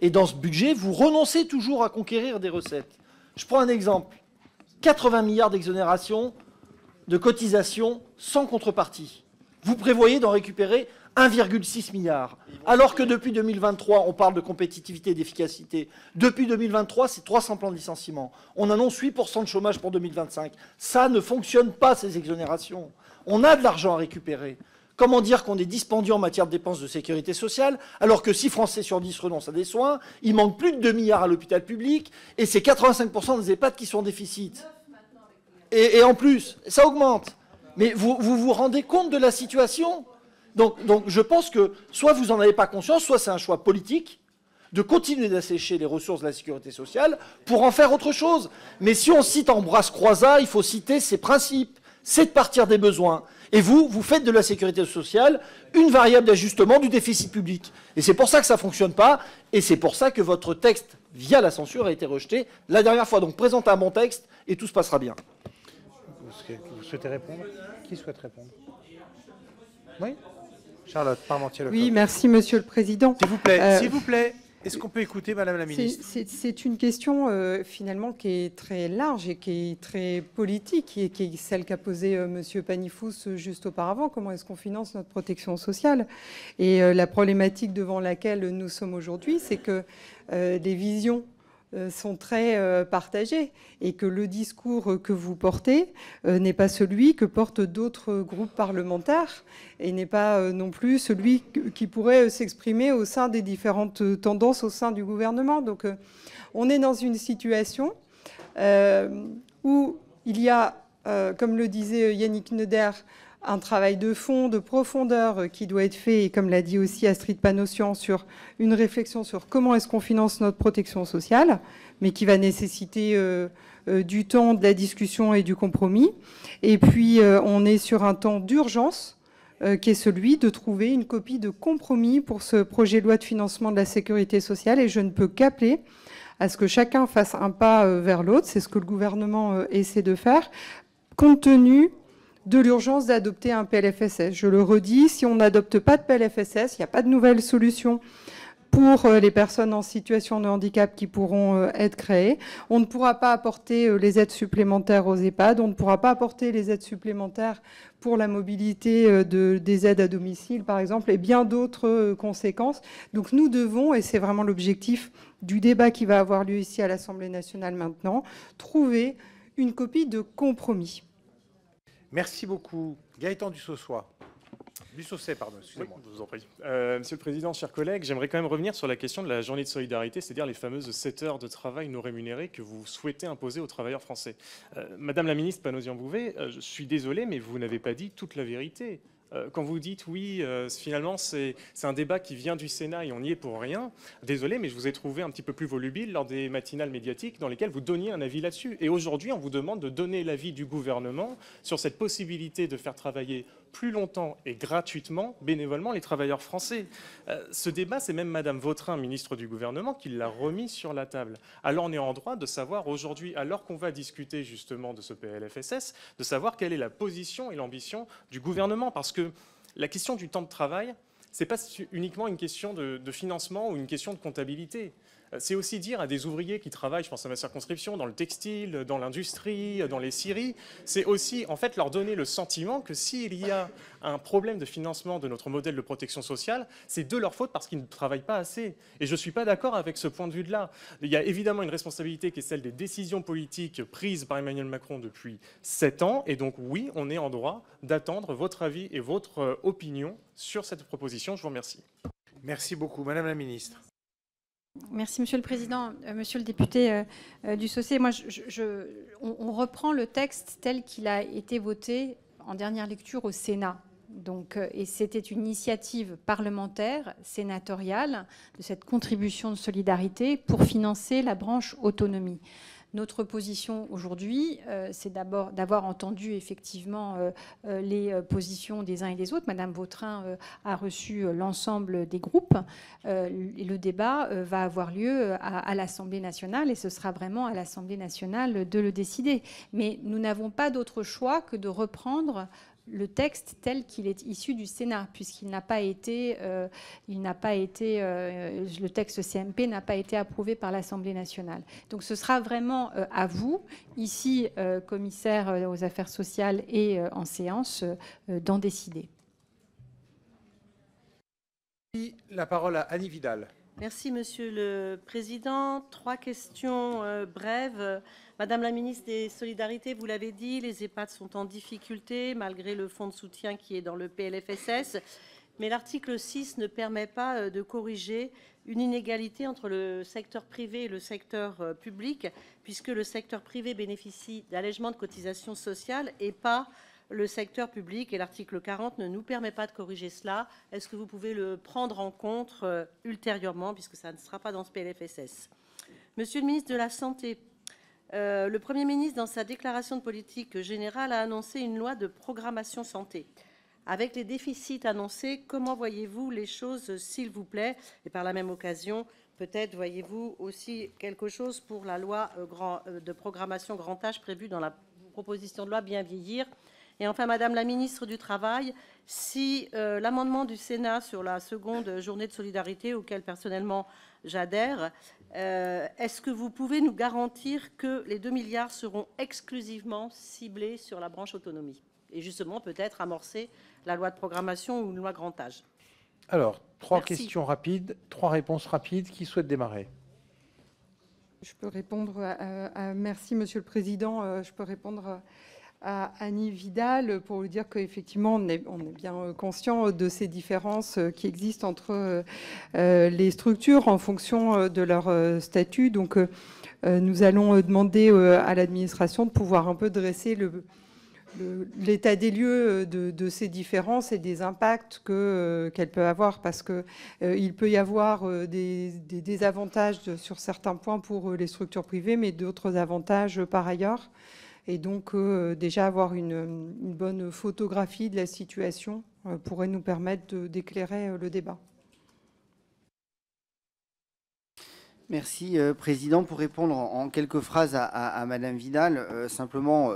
Et dans ce budget, vous renoncez toujours à conquérir des recettes. Je prends un exemple. 80 milliards d'exonération de cotisations sans contrepartie. Vous prévoyez d'en récupérer 1,6 milliard. Alors que depuis 2023, on parle de compétitivité et d'efficacité. Depuis 2023, c'est 300 plans de licenciement. On annonce 8% de chômage pour 2025. Ça ne fonctionne pas, ces exonérations. On a de l'argent à récupérer. Comment dire qu'on est dispendieux en matière de dépenses de sécurité sociale, alors que 6 Français sur 10 renoncent à des soins, il manque plus de 2 milliards à l'hôpital public, et c'est 85% des EHPAD qui sont en déficit. Et en plus, ça augmente. Mais vous vous rendez compte de la situation? Donc je pense que soit vous n'en avez pas conscience, soit c'est un choix politique de continuer d'assécher les ressources de la sécurité sociale pour en faire autre chose. Mais si on cite Ambroise Croizat, il faut citer ses principes. C'est de partir des besoins. Et vous faites de la sécurité sociale une variable d'ajustement du déficit public. Et c'est pour ça que ça ne fonctionne pas. Et c'est pour ça que votre texte, via la censure, a été rejeté la dernière fois. Donc présentez un bon texte et tout se passera bien. Vous souhaitez répondre? Qui souhaite répondre? Oui, Charlotte Parmentier-Leclerc. Oui, merci, Monsieur le Président. S'il vous plaît. Est-ce qu'on peut écouter Madame la Ministre? C'est une question finalement qui est très large et qui est très politique, et qui est celle qu'a posée Monsieur Panifous juste auparavant. Comment est-ce qu'on finance notre protection sociale? Et la problématique devant laquelle nous sommes aujourd'hui, c'est que les visions sont très partagées et que le discours que vous portez n'est pas celui que portent d'autres groupes parlementaires et n'est pas non plus celui qui pourrait s'exprimer au sein des différentes tendances au sein du gouvernement. Donc on est dans une situation où il y a, comme le disait Yannick Neuder, un travail de fond, de profondeur qui doit être fait, et comme l'a dit aussi Astrid Panossian, sur une réflexion sur comment est-ce qu'on finance notre protection sociale, mais qui va nécessiter du temps, de la discussion et du compromis. Et puis, on est sur un temps d'urgence qui est celui de trouver une copie de compromis pour ce projet de loi de financement de la sécurité sociale. Et je ne peux qu'appeler à ce que chacun fasse un pas vers l'autre. C'est ce que le gouvernement essaie de faire, compte tenu de l'urgence d'adopter un PLFSS. Je le redis, si on n'adopte pas de PLFSS, il n'y a pas de nouvelle solution pour les personnes en situation de handicap qui pourront être créées. On ne pourra pas apporter les aides supplémentaires aux EHPAD, on ne pourra pas apporter les aides supplémentaires pour la mobilité des aides à domicile, par exemple, et bien d'autres conséquences. Donc nous devons, et c'est vraiment l'objectif du débat qui va avoir lieu ici à l'Assemblée nationale maintenant, trouver une copie de compromis. Merci beaucoup. Gaëtan Dussosset, pardon, excusez-moi. Oui, je vous en prie. Monsieur le Président, chers collègues, j'aimerais quand même revenir sur la question de la journée de solidarité, c'est-à-dire les fameuses 7 heures de travail non rémunérées que vous souhaitez imposer aux travailleurs français. Madame la ministre Panosian-Bouvet, je suis désolé, mais vous n'avez pas dit toute la vérité. Quand vous dites oui, finalement c'est un débat qui vient du Sénat et on n'y est pour rien, désolé, mais je vous ai trouvé un petit peu plus volubile lors des matinales médiatiques dans lesquelles vous donniez un avis là-dessus. Et aujourd'hui, on vous demande de donner l'avis du gouvernement sur cette possibilité de faire travailler plus longtemps et gratuitement, bénévolement, les travailleurs français. Ce débat, c'est même Madame Vautrin, ministre du gouvernement, qui l'a remis sur la table. Alors on est en droit de savoir aujourd'hui, alors qu'on va discuter justement de ce PLFSS, de savoir quelle est la position et l'ambition du gouvernement. Parce que la question du temps de travail, ce n'est pas uniquement une question de financement ou une question de comptabilité. C'est aussi dire à des ouvriers qui travaillent, je pense à ma circonscription, dans le textile, dans l'industrie, dans les scieries, c'est aussi en fait leur donner le sentiment que s'il y a un problème de financement de notre modèle de protection sociale, c'est de leur faute parce qu'ils ne travaillent pas assez. Et je ne suis pas d'accord avec ce point de vue-là. Il y a évidemment une responsabilité qui est celle des décisions politiques prises par Emmanuel Macron depuis 7 ans. Et donc oui, on est en droit d'attendre votre avis et votre opinion sur cette proposition. Je vous remercie. Merci beaucoup. Madame la Ministre. Merci, Monsieur le Président. Monsieur le député Dussosset, moi, on reprend le texte tel qu'il a été voté en dernière lecture au Sénat. Donc, et c'était une initiative parlementaire, sénatoriale, de cette contribution de solidarité pour financer la branche autonomie. Notre position aujourd'hui, c'est d'abord d'avoir entendu effectivement les positions des uns et des autres. Madame Vautrin a reçu l'ensemble des groupes. Et le débat va avoir lieu à l'Assemblée nationale et ce sera vraiment à l'Assemblée nationale de le décider. Mais nous n'avons pas d'autre choix que de reprendre le texte tel qu'il est issu du Sénat, puisqu'il n'a pas été, le texte CMP n'a pas été approuvé par l'Assemblée nationale. Donc ce sera vraiment à vous, ici, commissaire aux affaires sociales et en séance, d'en décider. La parole à Annie Vidal. Merci, Monsieur le Président. 3 questions brèves. Madame la ministre des Solidarités, vous l'avez dit, les EHPAD sont en difficulté malgré le fonds de soutien qui est dans le PLFSS. mais l'article 6 ne permet pas de corriger une inégalité entre le secteur privé et le secteur public, puisque le secteur privé bénéficie d'allègements de cotisations sociales et pas le secteur public, et l'article 40 ne nous permet pas de corriger cela. Est-ce que vous pouvez le prendre en compte ultérieurement, puisque ça ne sera pas dans ce PLFSS? Monsieur le ministre de la Santé, le Premier ministre, dans sa déclaration de politique générale, a annoncé une loi de programmation santé. Avec les déficits annoncés, comment voyez-vous les choses, s'il vous plaît? Et par la même occasion, peut-être voyez-vous aussi quelque chose pour la loi de programmation grand âge prévue dans la proposition de loi Bien vieillir? Et enfin, Madame la ministre du Travail, si l'amendement du Sénat sur la seconde journée de solidarité, auquel personnellement j'adhère, est-ce que vous pouvez nous garantir que les 2 milliards seront exclusivement ciblés sur la branche autonomie et justement peut-être amorcer la loi de programmation ou une loi grand âge? Alors, 3 Merci. questions rapides, 3 réponses rapides. Qui souhaite démarrer? Je peux répondre merci, Monsieur le Président. Je peux répondre à Annie Vidal pour lui dire qu'effectivement, on est bien conscient de ces différences qui existent entre les structures en fonction de leur statut. Donc, nous allons demander à l'administration de pouvoir un peu dresser l'état des lieux de ces différences et des impacts qu'elles peuvent avoir, parce qu'il peut y avoir des désavantages sur certains points pour les structures privées, mais d'autres avantages par ailleurs. Et donc, déjà avoir une bonne photographie de la situation pourrait nous permettre d'éclairer le débat. Merci, Président. Pour répondre en quelques phrases à Madame Vidal, simplement,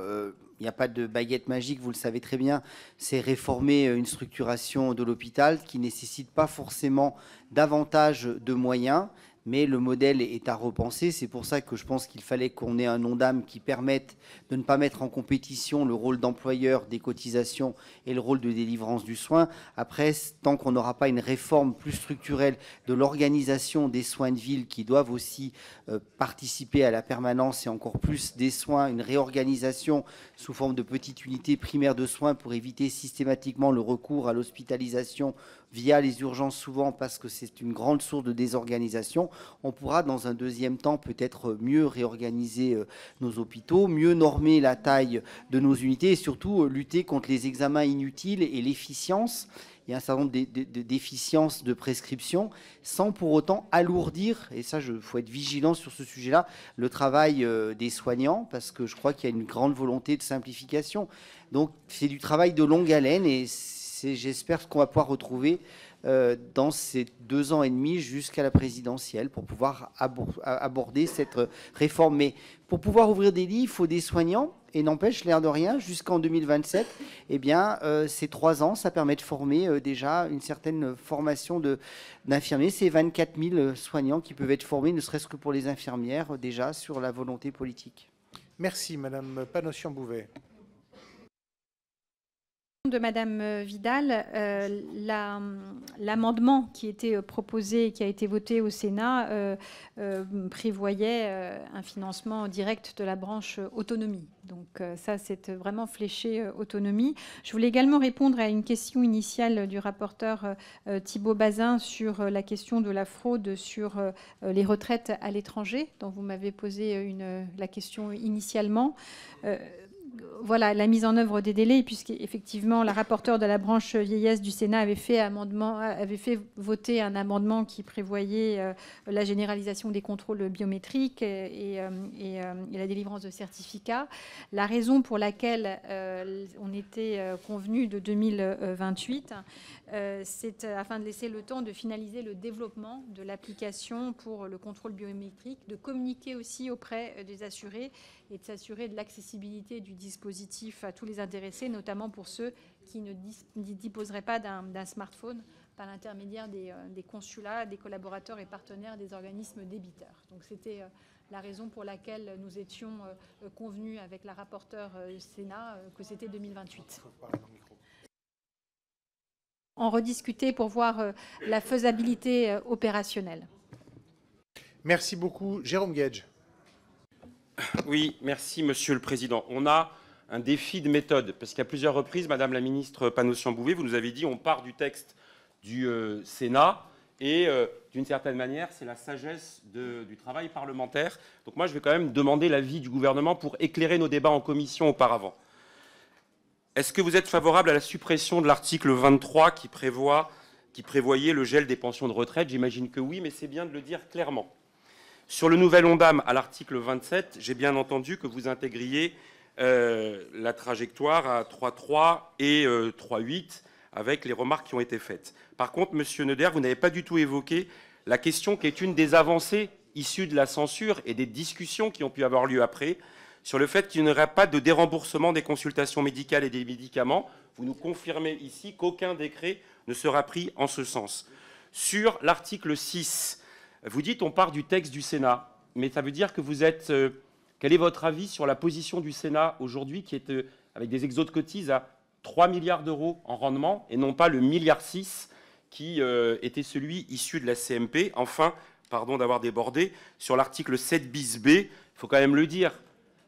il n'y a pas de baguette magique, vous le savez très bien. C'est réformer une structuration de l'hôpital qui ne nécessite pas forcément davantage de moyens, mais le modèle est à repenser. C'est pour ça que je pense qu'il fallait qu'on ait un ONDAM qui permette de ne pas mettre en compétition le rôle d'employeur des cotisations et le rôle de délivrance du soin. Après, tant qu'on n'aura pas une réforme plus structurelle de l'organisation des soins de ville qui doivent aussi participer à la permanence et encore plus des soins, une réorganisation sous forme de petites unités primaires de soins pour éviter systématiquement le recours à l'hospitalisation via les urgences souvent parce que c'est une grande source de désorganisation. On pourra dans un deuxième temps peut-être mieux réorganiser nos hôpitaux, mieux normer la taille de nos unités et surtout lutter contre les examens inutiles et l'efficience. Il y a un certain nombre de déficiences de prescription sans pour autant alourdir, et ça il faut être vigilant sur ce sujet-là, le travail des soignants parce que je crois qu'il y a une grande volonté de simplification. Donc c'est du travail de longue haleine et j'espère ce qu'on va pouvoir retrouver dans ces 2 ans et demi jusqu'à la présidentielle pour pouvoir aborder cette réforme. Mais pour pouvoir ouvrir des lits, il faut des soignants. Et n'empêche, l'air de rien, jusqu'en 2027, eh bien, ces 3 ans, ça permet de former déjà une certaine formation d'infirmiers. C'est 24 000 soignants qui peuvent être formés, ne serait-ce que pour les infirmières, déjà sur la volonté politique. Merci, Madame Panossian-Bouvet. De Madame Vidal, l'amendement qui était proposé et qui a été voté au Sénat prévoyait un financement direct de la branche autonomie. Donc ça, c'est vraiment fléché autonomie. Je voulais également répondre à une question initiale du rapporteur Thibault Bazin sur la question de la fraude sur les retraites à l'étranger, dont vous m'avez posé la question initialement. Voilà, la mise en œuvre des délais, puisqu'effectivement, la rapporteure de la branche vieillesse du Sénat avait fait voter un amendement qui prévoyait la généralisation des contrôles biométriques et la délivrance de certificats. La raison pour laquelle on était convenu de 2028, c'est afin de laisser le temps de finaliser le développement de l'application pour le contrôle biométrique, de communiquer aussi auprès des assurés et de s'assurer de l'accessibilité du dispositif à tous les intéressés, notamment pour ceux qui ne disposeraient pas d'un smartphone par l'intermédiaire des consulats, des collaborateurs et partenaires des organismes débiteurs. Donc c'était la raison pour laquelle nous étions convenus avec la rapporteure Sénat que c'était 2028. En rediscuter pour voir la faisabilité opérationnelle. Merci beaucoup. Jérôme Guedj. Oui, merci Monsieur le Président. On a un défi de méthode, parce qu'à plusieurs reprises, Madame la Ministre Panossian-Bouvet, vous nous avez dit on part du texte du Sénat. Et d'une certaine manière, c'est la sagesse du travail parlementaire. Donc moi, je vais quand même demander l'avis du gouvernement pour éclairer nos débats en commission auparavant. Est-ce que vous êtes favorable à la suppression de l'article 23 qui prévoyait le gel des pensions de retraite? J'imagine que oui, mais c'est bien de le dire clairement. Sur le nouvel ONDAM, à l'article 27, j'ai bien entendu que vous intégriez la trajectoire à 3,3 et 3,8 avec les remarques qui ont été faites. Par contre, Monsieur Neuder, vous n'avez pas du tout évoqué la question qui est une des avancées issues de la censure et des discussions qui ont pu avoir lieu après, sur le fait qu'il n'y aurait pas de déremboursement des consultations médicales et des médicaments. Vous nous confirmez ici qu'aucun décret ne sera pris en ce sens. Sur l'article 6, vous dites on part du texte du Sénat, mais ça veut dire que vous êtes... quel est votre avis sur la position du Sénat aujourd'hui qui est avec des exos de cotises à 3 milliards d'euros en rendement et non pas le 1,6 milliard qui était celui issu de la CMP. Enfin, pardon d'avoir débordé, sur l'article 7 bis B, il faut quand même le dire,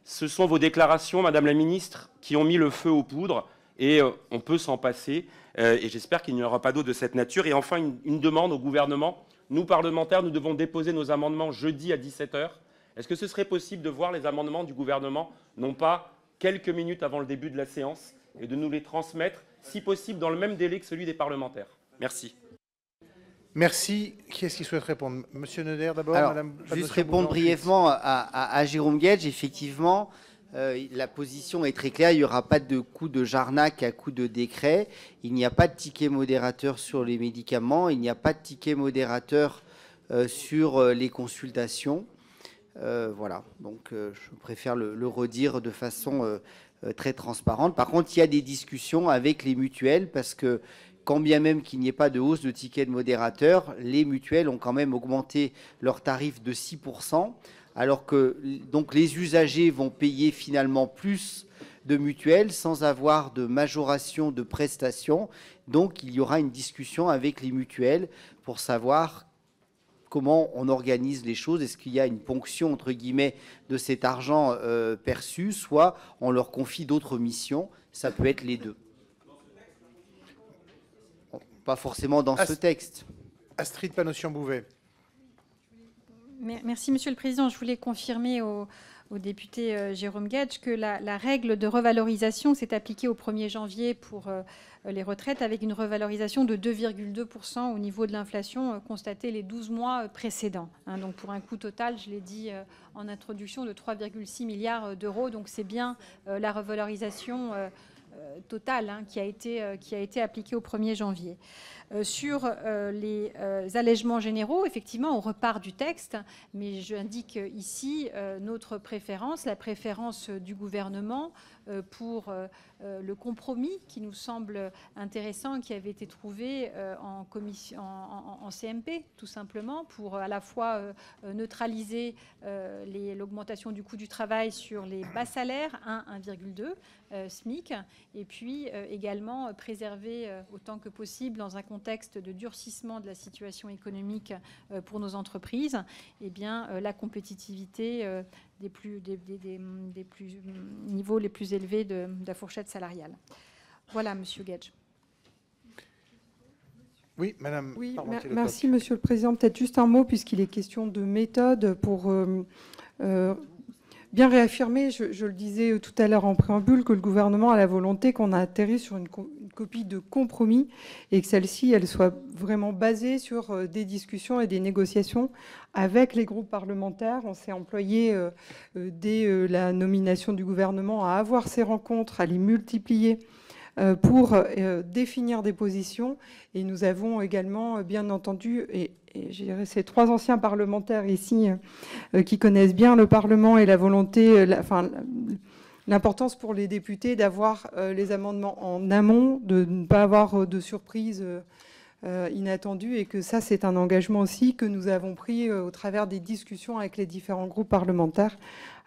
ce sont vos déclarations, Madame la Ministre, qui ont mis le feu aux poudres et on peut s'en passer et j'espère qu'il n'y aura pas d'autres de cette nature. Et enfin, une demande au gouvernement. Nous, parlementaires, nous devons déposer nos amendements jeudi à 17 h. Est-ce que ce serait possible de voir les amendements du gouvernement, non pas quelques minutes avant le début de la séance, et de nous les transmettre, si possible, dans le même délai que celui des parlementaires? Merci. Merci. Qui est-ce qui souhaite répondre? Monsieur Neuder, d'abord. Madame. Juste répondre brièvement à Jérôme Guedj. Effectivement, la position est très claire. Il n'y aura pas de coup de Jarnac à coup de décret. Il n'y a pas de ticket modérateur sur les médicaments. Il n'y a pas de ticket modérateur sur les consultations. Voilà. Donc, je préfère le redire de façon très transparente. Par contre, il y a des discussions avec les mutuelles parce que quand bien même qu'il n'y ait pas de hausse de ticket de modérateur, les mutuelles ont quand même augmenté leurs tarifs de 6%, alors que donc, les usagers vont payer finalement plus de mutuelles sans avoir de majoration de prestations. Donc, il y aura une discussion avec les mutuelles pour savoir comment on organise les choses. Est-ce qu'il y a une ponction, entre guillemets, de cet argent perçu, soit on leur confie d'autres missions. Ça peut être les deux. Pas forcément dans ce texte. Astrid Panosyan-Bouvet. Merci, Monsieur le Président. Je voulais confirmer au député Jérôme Guedj que la règle de revalorisation s'est appliquée au 1er janvier pour les retraites avec une revalorisation de 2,2% au niveau de l'inflation constatée les 12 mois précédents. Donc pour un coût total, je l'ai dit en introduction, de 3,6 milliards d'euros. Donc c'est bien la revalorisation totale qui a été appliquée au 1er janvier. Sur les allègements généraux, effectivement, on repart du texte, mais j'indique ici notre préférence, la préférence du gouvernement pour le compromis qui nous semble intéressant, qui avait été trouvé en CMP, tout simplement, pour à la fois neutraliser l'augmentation du coût du travail sur les bas salaires, 1,2 SMIC, et puis également préserver autant que possible, dans un contexte de durcissement de la situation économique pour nos entreprises, eh bien, la compétitivité des niveaux les plus élevés de la fourchette salariale. Voilà, Monsieur Guedj. Oui, Madame. Oui, merci, Monsieur le Président. Peut-être juste un mot, puisqu'il est question de méthode, pour bien réaffirmer, je le disais tout à l'heure en préambule, que le gouvernement a la volonté qu'on a atterri sur une copie de compromis et que celle-ci, elle soit vraiment basée sur des discussions et des négociations avec les groupes parlementaires. On s'est employé dès la nomination du gouvernement à avoir ces rencontres, à les multiplier pour définir des positions. Et nous avons également, bien entendu, et je dirais ces 3 anciens parlementaires ici qui connaissent bien le Parlement et la volonté, l'importance pour les députés d'avoir les amendements en amont, de ne pas avoir de surprises inattendues, et que ça, c'est un engagement aussi que nous avons pris au travers des discussions avec les différents groupes parlementaires,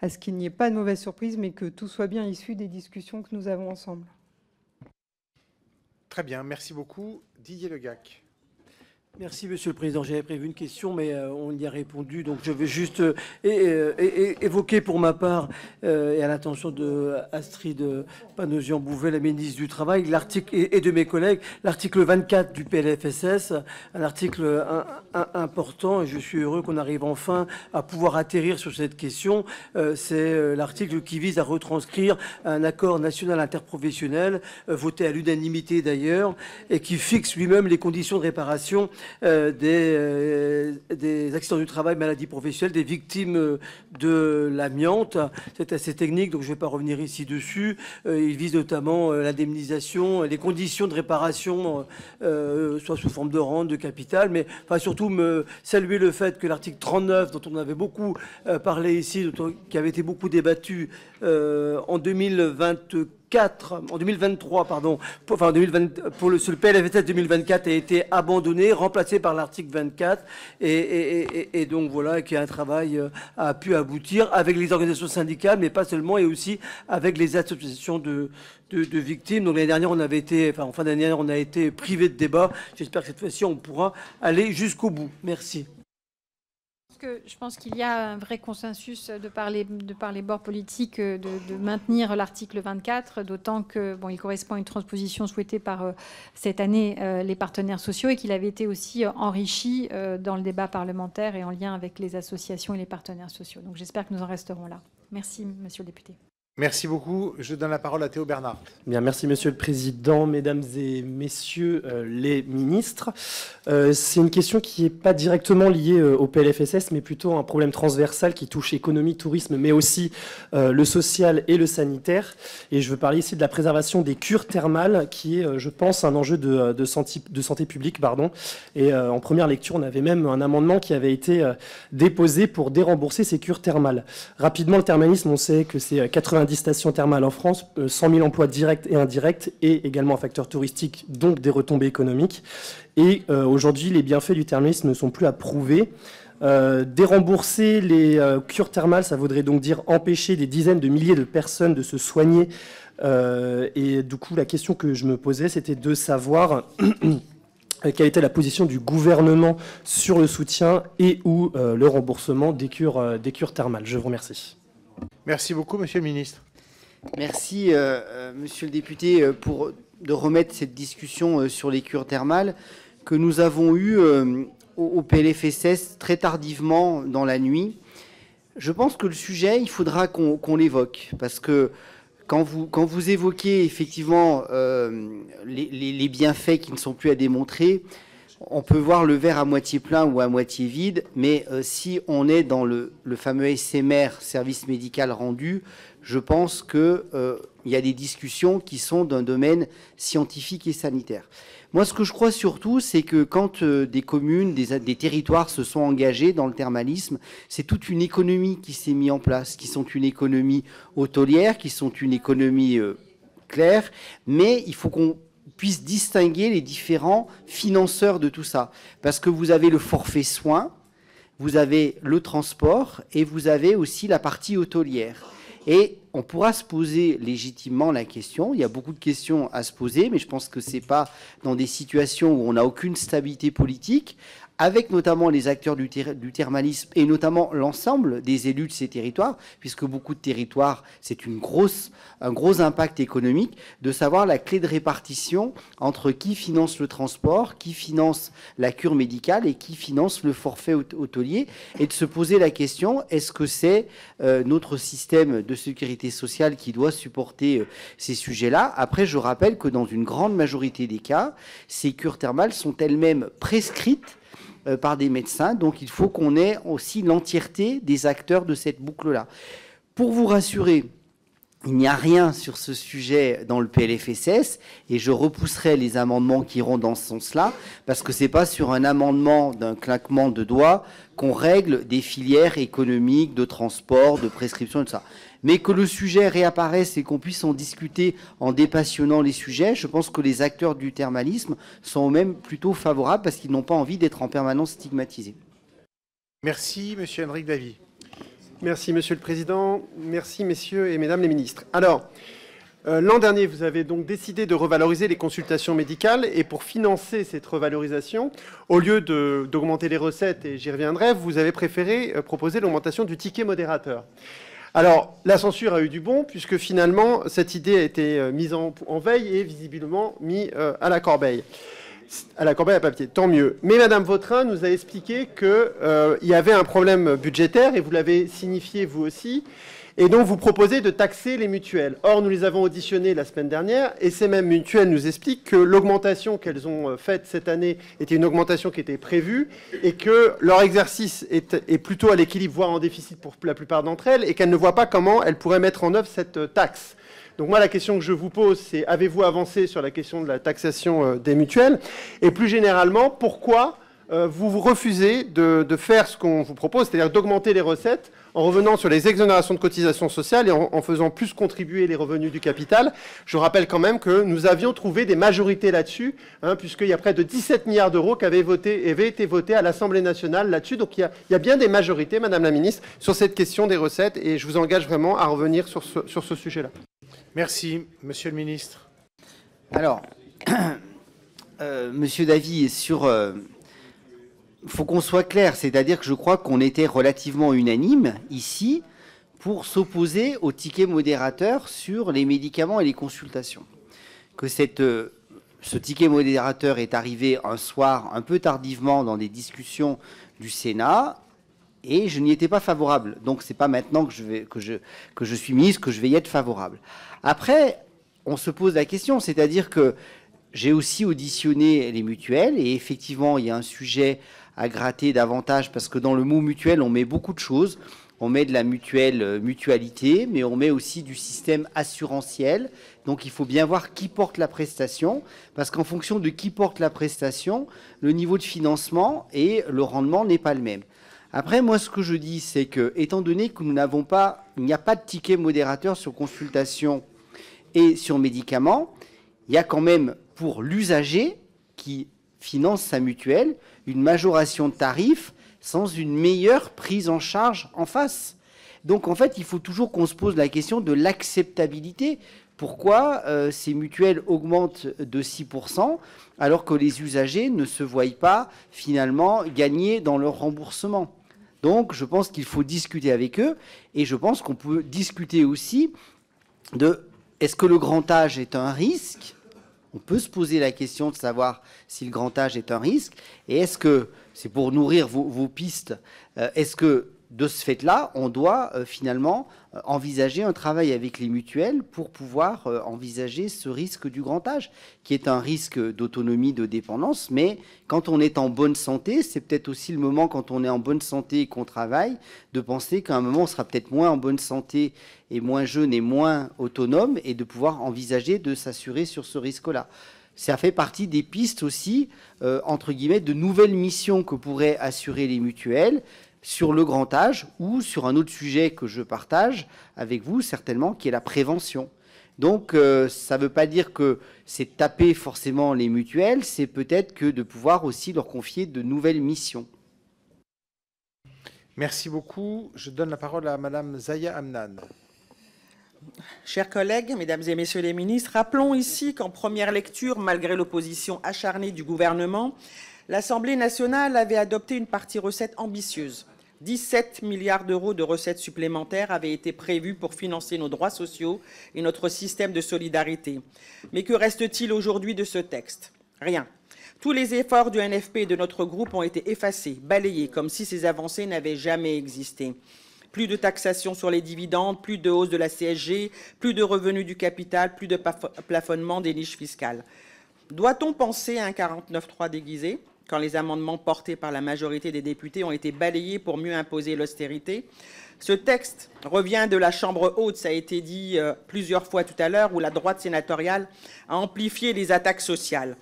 à ce qu'il n'y ait pas de mauvaise surprise, mais que tout soit bien issu des discussions que nous avons ensemble. Très bien, merci beaucoup. Didier Legac. Merci, Monsieur le Président. J'avais prévu une question, mais on y a répondu. Donc, je vais juste évoquer pour ma part, et à l'attention de Astrid Panosyan-Bouvet, la ministre du Travail, l'article et de mes collègues, l'article 24 du PLFSS, un article important, et je suis heureux qu'on arrive enfin à pouvoir atterrir sur cette question. C'est l'article qui vise à retranscrire un accord national interprofessionnel, voté à l'unanimité d'ailleurs, et qui fixe lui-même les conditions de réparation des accidents du travail, maladies professionnelles, des victimes de l'amiante. C'est assez technique, donc je ne vais pas revenir ici dessus. Il vise notamment l'indemnisation, les conditions de réparation, soit sous forme de rente, de capital, mais enfin, surtout me saluer le fait que l'article 39, dont on avait beaucoup parlé ici, qui avait été beaucoup débattu en 2023, pardon, pour le PLFSS 2024 a été abandonné, remplacé par l'article 24, et donc voilà, qu'il y a un travail a pu aboutir avec les organisations syndicales, mais pas seulement, et aussi avec les associations de victimes. Donc l'année dernière, on avait été, en fin d'année dernière, on a été privé de débat. J'espère que cette fois-ci, on pourra aller jusqu'au bout. Merci. Je pense qu'il y a un vrai consensus de par les bords politiques de maintenir l'article 24, d'autant que il correspond à une transposition souhaitée par cette année les partenaires sociaux et qu'il avait été aussi enrichi dans le débat parlementaire et en lien avec les associations et les partenaires sociaux. Donc j'espère que nous en resterons là. Merci, monsieur le député. Merci beaucoup. Je donne la parole à Théo Bernard. Bien, merci Monsieur le Président, Mesdames et Messieurs les ministres. C'est une question qui n'est pas directement liée au PLFSS, mais plutôt un problème transversal qui touche économie, tourisme, mais aussi le social et le sanitaire. Et je veux parler ici de la préservation des cures thermales, qui est, je pense, un enjeu de santé publique. Et en première lecture, on avait même un amendement qui avait été déposé pour dérembourser ces cures thermales. Rapidement, le thermalisme, on sait que c'est 90 stations thermales en France, 100 000 emplois directs et indirects, et également un facteur touristique, donc des retombées économiques. Et aujourd'hui, les bienfaits du thermalisme ne sont plus à prouver. Dérembourser les cures thermales, ça voudrait donc dire empêcher des dizaines de milliers de personnes de se soigner. Et du coup, la question que je me posais, c'était de savoir quelle était la position du gouvernement sur le soutien et ou le remboursement des cures thermales. Je vous remercie. Merci beaucoup, monsieur le ministre. Merci, monsieur le député, de remettre cette discussion sur les cures thermales que nous avons eue au PLFSS très tardivement dans la nuit. Je pense que le sujet, il faudra qu'on l'évoque, parce que quand vous évoquez effectivement les bienfaits qui ne sont plus à démontrer, on peut voir le verre à moitié plein ou à moitié vide, mais si on est dans le fameux SMR, service médical rendu, je pense qu'il y a des discussions qui sont d'un domaine scientifique et sanitaire. Moi, ce que je crois surtout, c'est que quand des communes, des territoires se sont engagés dans le thermalisme, c'est toute une économie qui s'est mise en place, qui sont une économie hôtelière, qui sont une économie claire, mais il faut qu'on puisse distinguer les différents financeurs de tout ça. Parce que vous avez le forfait soins, vous avez le transport et vous avez aussi la partie hôtelière. Et on pourra se poser légitimement la question, il y a beaucoup de questions à se poser, mais je pense que ce n'est pas dans des situations où on n'a aucune stabilité politique, avec notamment les acteurs du thermalisme et notamment l'ensemble des élus de ces territoires, puisque beaucoup de territoires, c'est un gros impact économique, de savoir la clé de répartition entre qui finance le transport, qui finance la cure médicale et qui finance le forfait hôtelier, et de se poser la question, est-ce que c'est notre système de sécurité sociale qui doit supporter ces sujets-là? Après, je rappelle que dans une grande majorité des cas, ces cures thermales sont elles-mêmes prescrites par des médecins, donc il faut qu'on ait aussi l'entièreté des acteurs de cette boucle-là. Pour vous rassurer, il n'y a rien sur ce sujet dans le PLFSS, et je repousserai les amendements qui iront dans ce sens-là, parce que ce n'est pas sur un amendement d'un claquement de doigts qu'on règle des filières économiques, de transport, de prescription, et tout ça. Mais que le sujet réapparaisse et qu'on puisse en discuter en dépassionnant les sujets, je pense que les acteurs du thermalisme sont eux-mêmes plutôt favorables parce qu'ils n'ont pas envie d'être en permanence stigmatisés. Merci, monsieur Henrik Davy. Merci, monsieur le président. Merci, messieurs et mesdames les ministres. Alors, L'an dernier, vous avez donc décidé de revaloriser les consultations médicales et pour financer cette revalorisation, au lieu d'augmenter les recettes, et j'y reviendrai, vous avez préféré proposer l'augmentation du ticket modérateur. Alors, la censure a eu du bon, puisque finalement, cette idée a été mise en veille et visiblement mise à la corbeille. À la corbeille à papier, tant mieux. Mais Madame Vautrin nous a expliqué qu'il y avait un problème budgétaire, et vous l'avez signifié vous aussi, et donc vous proposez de taxer les mutuelles. Or, nous les avons auditionnées la semaine dernière, et ces mêmes mutuelles nous expliquent que l'augmentation qu'elles ont faite cette année était une augmentation qui était prévue, et que leur exercice est plutôt à l'équilibre, voire en déficit pour la plupart d'entre elles, et qu'elles ne voient pas comment elles pourraient mettre en œuvre cette taxe. Donc moi, la question que je vous pose, c'est avez-vous avancé sur la question de la taxation des mutuelles? Et plus généralement, pourquoi vous refusez de faire ce qu'on vous propose, c'est-à-dire d'augmenter les recettes en revenant sur les exonérations de cotisations sociales et en faisant plus contribuer les revenus du capital? Je rappelle quand même que nous avions trouvé des majorités là-dessus, puisqu'il y a près de 17 milliards d'euros qui avaient été votés à l'Assemblée nationale là-dessus. Donc il y a bien des majorités, Madame la Ministre, sur cette question des recettes, et je vous engage vraiment à revenir sur ce sujet-là. Merci. Monsieur le ministre. Alors, Monsieur Davy, faut qu'on soit clair, c'est-à-dire que je crois qu'on était relativement unanime ici pour s'opposer au ticket modérateur sur les médicaments et les consultations. Que ce ticket modérateur est arrivé un soir un peu tardivement dans des discussions du Sénat, et je n'y étais pas favorable. Donc c'est pas maintenant que je suis ministre que je vais y être favorable. Après, on se pose la question, c'est-à-dire que j'ai aussi auditionné les mutuelles, et effectivement, il y a un sujet à gratter davantage, parce que dans le mot mutuelle, on met beaucoup de choses. On met de la mutualité, mais on met aussi du système assurantiel. Donc il faut bien voir qui porte la prestation, parce qu'en fonction de qui porte la prestation, le niveau de financement et le rendement n'est pas le même. Après, moi, ce que je dis, c'est que, étant donné que il n'y a pas de ticket modérateur sur consultation et sur médicaments, il y a quand même, pour l'usager qui finance sa mutuelle, une majoration de tarifs sans une meilleure prise en charge en face. Donc, en fait, il faut toujours qu'on se pose la question de l'acceptabilité. Pourquoi ces mutuelles augmentent de 6% alors que les usagers ne se voient pas finalement gagner dans leur remboursement? Donc, je pense qu'il faut discuter avec eux, et je pense qu'on peut discuter aussi de est-ce que le grand âge est un risque? On peut se poser la question de savoir si le grand âge est un risque, et est-ce que, c'est pour nourrir vos pistes, est-ce que de ce fait-là, on doit finalement envisager un travail avec les mutuelles pour pouvoir envisager ce risque du grand âge, qui est un risque d'autonomie, de dépendance, mais quand on est en bonne santé, c'est peut-être aussi le moment, quand on est en bonne santé et qu'on travaille, de penser qu'à un moment, on sera peut-être moins en bonne santé et moins jeune et moins autonome, et de pouvoir envisager de s'assurer sur ce risque-là. Ça fait partie des pistes aussi, entre guillemets, de nouvelles missions que pourraient assurer les mutuelles, sur le grand âge ou sur un autre sujet que je partage avec vous certainement, qui est la prévention. Donc ça ne veut pas dire que c'est taper forcément les mutuelles, c'est peut-être que de pouvoir aussi leur confier de nouvelles missions. Merci beaucoup. Je donne la parole à Madame Zaya Hamdan. Chers collègues, mesdames et messieurs les ministres, rappelons ici qu'en première lecture, malgré l'opposition acharnée du gouvernement, l'Assemblée nationale avait adopté une partie recette ambitieuse. 17 milliards d'euros de recettes supplémentaires avaient été prévus pour financer nos droits sociaux et notre système de solidarité. Mais que reste-t-il aujourd'hui de ce texte? Rien. Tous les efforts du NFP et de notre groupe ont été effacés, balayés, comme si ces avancées n'avaient jamais existé. Plus de taxation sur les dividendes, plus de hausse de la CSG, plus de revenus du capital, plus de plafonnement des niches fiscales. Doit-on penser à un 49.3 déguisé, quand les amendements portés par la majorité des députés ont été balayés pour mieux imposer l'austérité? Ce texte revient de la Chambre haute, ça a été dit plusieurs fois tout à l'heure, où la droite sénatoriale a amplifié les attaques sociales.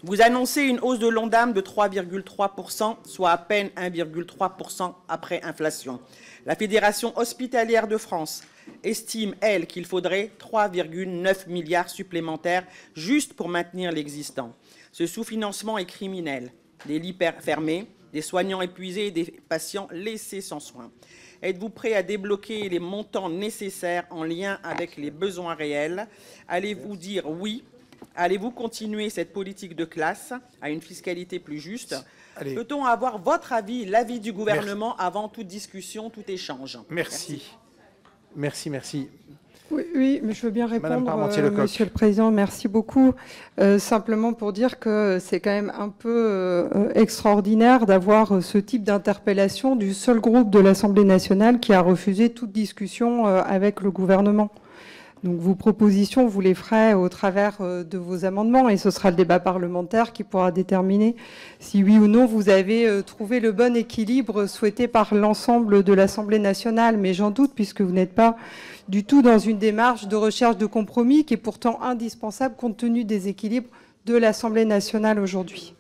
Vous annoncez une hausse de l'Ondam de 3,3%, soit à peine 1,3% après inflation. La Fédération hospitalière de France estime, elle, qu'il faudrait 3,9 milliards supplémentaires juste pour maintenir l'existant. Ce sous-financement est criminel. Des lits fermés, des soignants épuisés et des patients laissés sans soins. Êtes-vous prêt à débloquer les montants nécessaires en lien avec les besoins réels? Allez-vous dire oui? Allez-vous continuer cette politique de classe à une fiscalité plus juste? Peut-on avoir votre avis, l'avis du gouvernement avant toute discussion, tout échange? Merci. Merci. Oui, mais je veux bien Madame répondre, Parmentier-Lecocq. Monsieur le Président. Merci beaucoup. Simplement pour dire que c'est quand même un peu extraordinaire d'avoir ce type d'interpellation du seul groupe de l'Assemblée nationale qui a refusé toute discussion avec le gouvernement. Donc vos propositions, vous les ferez au travers de vos amendements et ce sera le débat parlementaire qui pourra déterminer si oui ou non vous avez trouvé le bon équilibre souhaité par l'ensemble de l'Assemblée nationale. Mais j'en doute puisque vous n'êtes pas du tout dans une démarche de recherche de compromis qui est pourtant indispensable compte tenu des équilibres de l'Assemblée nationale aujourd'hui.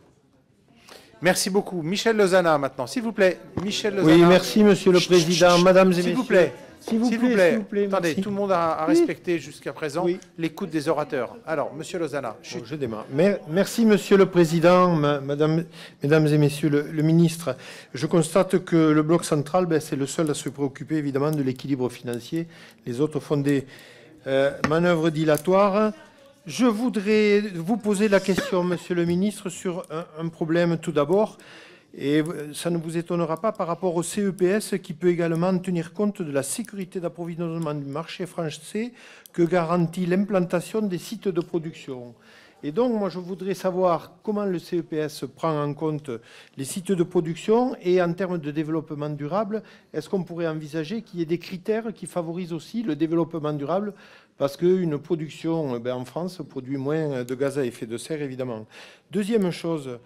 Merci beaucoup. Michel Lozana, maintenant, s'il vous plaît. Michel Lozana. Oui, merci, Monsieur le Président. Mesdames et messieurs. S'il vous plaît. S'il vous plaît. Attendez, Merci. tout le monde a respecté jusqu'à présent l'écoute des orateurs. Alors, Monsieur Lozana. Bon, je démarre. Merci, Monsieur le Président, Mesdames et Messieurs le Ministre. Je constate que le Bloc central, c'est le seul à se préoccuper évidemment de l'équilibre financier. Les autres font des manœuvres dilatoires. Je voudrais vous poser la question, Monsieur le Ministre, sur un problème tout d'abord. Et ça ne vous étonnera pas par rapport au CEPS qui peut également tenir compte de la sécurité d'approvisionnement du marché français que garantit l'implantation des sites de production. Et donc, moi, je voudrais savoir comment le CEPS prend en compte les sites de production et en termes de développement durable, est-ce qu'on pourrait envisager qu'il y ait des critères qui favorisent aussi le développement durable parce qu'une production en France produit moins de gaz à effet de serre, évidemment. Deuxième chose,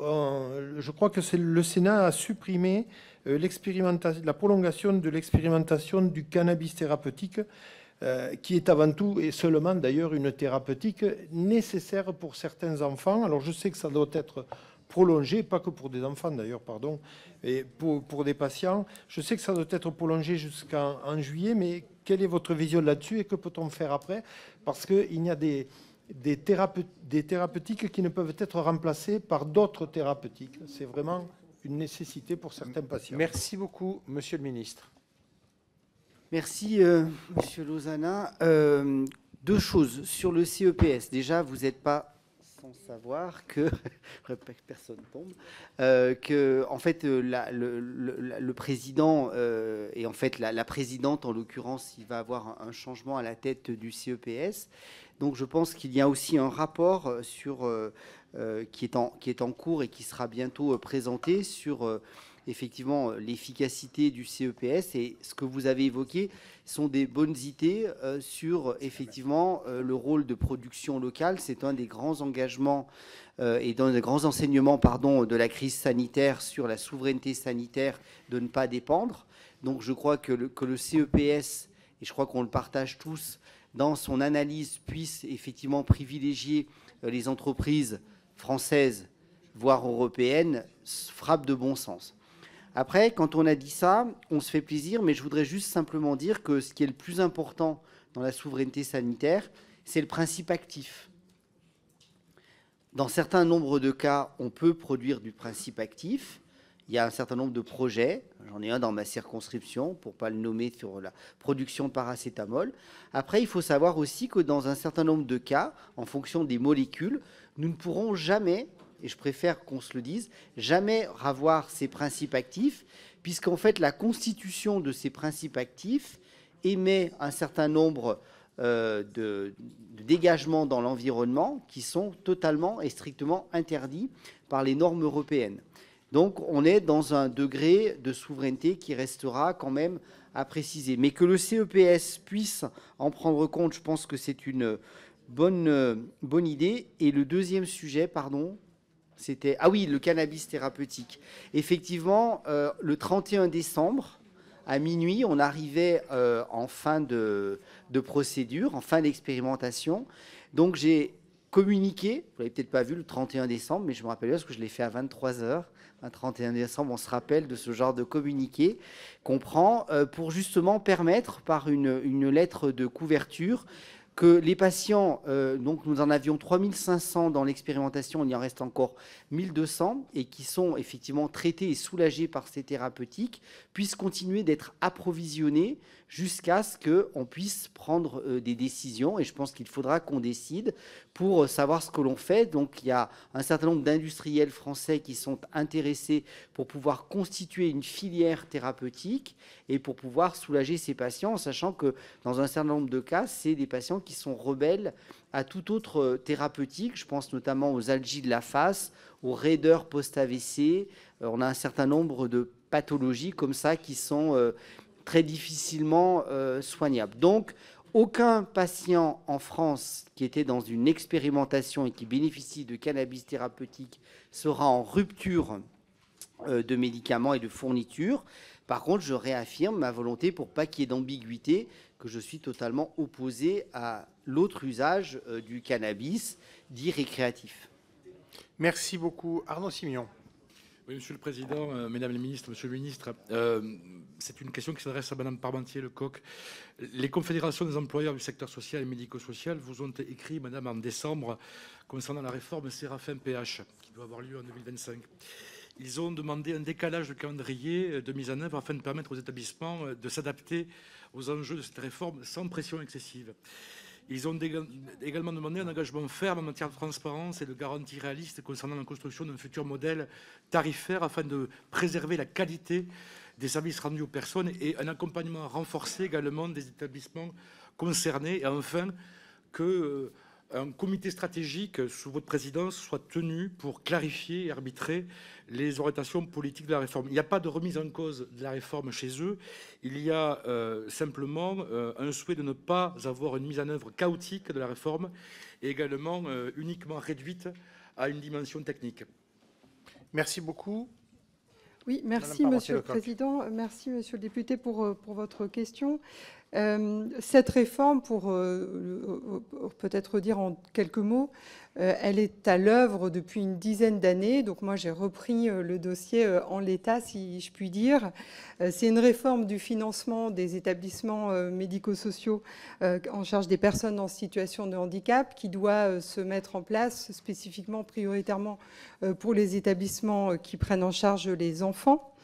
je crois que le Sénat a supprimé la prolongation de l'expérimentation du cannabis thérapeutique, qui est avant tout et seulement d'ailleurs une thérapeutique nécessaire pour certains enfants. Alors je sais que ça doit être prolongé, pas que pour des enfants d'ailleurs, pardon, et pour des patients. Je sais que ça doit être prolongé jusqu'en juillet, mais quelle est votre vision là-dessus et que peut-on faire après? Parce qu'il y a des thérapeutiques qui ne peuvent être remplacées par d'autres thérapeutiques. C'est vraiment une nécessité pour certains patients. Merci beaucoup, Monsieur le Ministre. Merci, Monsieur Lozana. Deux choses. Sur le CEPS, déjà, vous n'êtes pas sans savoir que, personne tombe, que en fait, le président et en fait la présidente, en l'occurrence, il va avoir un changement à la tête du CEPS. Donc je pense qu'il y a aussi un rapport qui est en cours et qui sera bientôt présenté sur effectivement l'efficacité du CEPS. Et ce que vous avez évoqué sont des bonnes idées sur effectivement le rôle de production locale. C'est un des grands engagements et d'un des grands enseignements de la crise sanitaire sur la souveraineté sanitaire, de ne pas dépendre. Donc je crois que le CEPS, et je crois qu'on le partage tous, dans son analyse, puisse effectivement privilégier les entreprises françaises, voire européennes, frappe de bon sens. Après, quand on a dit ça, on se fait plaisir, mais je voudrais juste simplement dire que ce qui est le plus important dans la souveraineté sanitaire, c'est le principe actif. Dans certains nombres de cas, on peut produire du principe actif. Il y a un certain nombre de projets, j'en ai un dans ma circonscription, pour ne pas le nommer, sur la production de paracétamol. Après, il faut savoir aussi que dans un certain nombre de cas, en fonction des molécules, nous ne pourrons jamais, et je préfère qu'on se le dise, jamais avoir ces principes actifs, puisqu'en fait, la constitution de ces principes actifs émet un certain nombre de dégagements dans l'environnement qui sont totalement et strictement interdits par les normes européennes. Donc, on est dans un degré de souveraineté qui restera quand même à préciser. Mais que le CEPS puisse en prendre compte, je pense que c'est une bonne idée. Et le deuxième sujet, c'était... Ah oui, le cannabis thérapeutique. Effectivement, le 31 décembre, à minuit, on arrivait en fin de procédure, en fin d'expérimentation. Donc, j'ai communiqué, vous l'avez peut-être pas vu le 31 décembre, mais je me rappelle parce que je l'ai fait à 23 h. Un 31 décembre, on se rappelle de ce genre de communiqué qu'on prend pour justement permettre, par une lettre de couverture, que les patients, donc nous en avions 3500 dans l'expérimentation, il y en reste encore 1200, et qui sont effectivement traités et soulagés par ces thérapeutiques, puissent continuer d'être approvisionnés jusqu'à ce qu'on puisse prendre des décisions. Et je pense qu'il faudra qu'on décide pour savoir ce que l'on fait. Donc il y a un certain nombre d'industriels français qui sont intéressés pour pouvoir constituer une filière thérapeutique et pour pouvoir soulager ces patients, en sachant que dans un certain nombre de cas, c'est des patients qui sont rebelles à toute autre thérapeutique. Je pense notamment aux algies de la face, aux raideurs post-AVC. On a un certain nombre de pathologies comme ça qui sont très difficilement soignables. Donc, aucun patient en France qui était dans une expérimentation et qui bénéficie de cannabis thérapeutique sera en rupture de médicaments et de fournitures. Par contre, je réaffirme ma volonté, pour pas qu'il y ait d'ambiguïté, que je suis totalement opposé à l'autre usage du cannabis dit récréatif. Merci beaucoup. Arnaud Simion. Oui, Monsieur le Président, Mesdames les ministres, Monsieur le Ministre, c'est une question qui s'adresse à Madame Parmentier-Lecocq. Les confédérations des employeurs du secteur social et médico-social vous ont écrit, Madame, en décembre, concernant la réforme Séraphin-PH, qui doit avoir lieu en 2025. Ils ont demandé un décalage de calendrier de mise en œuvre afin de permettre aux établissements de s'adapter aux enjeux de cette réforme sans pression excessive. Ils ont également demandé un engagement ferme en matière de transparence et de garantie réaliste concernant la construction d'un futur modèle tarifaire afin de préserver la qualité des services rendus aux personnes et un accompagnement renforcé également des établissements concernés. Et enfin, qu'un comité stratégique sous votre présidence soit tenu pour clarifier et arbitrer les orientations politiques de la réforme. Il n'y a pas de remise en cause de la réforme chez eux. Il y a simplement un souhait de ne pas avoir une mise en œuvre chaotique de la réforme et également uniquement réduite à une dimension technique. Merci beaucoup. Oui, merci Monsieur le Président. Merci Monsieur le député pour votre question. Cette réforme, pour peut-être dire en quelques mots, elle est à l'œuvre depuis une dizaine d'années. Donc moi, j'ai repris le dossier en l'état, si je puis dire. C'est une réforme du financement des établissements médico-sociaux en charge des personnes en situation de handicap qui doit se mettre en place spécifiquement, prioritairement pour les établissements qui prennent en charge les enfants.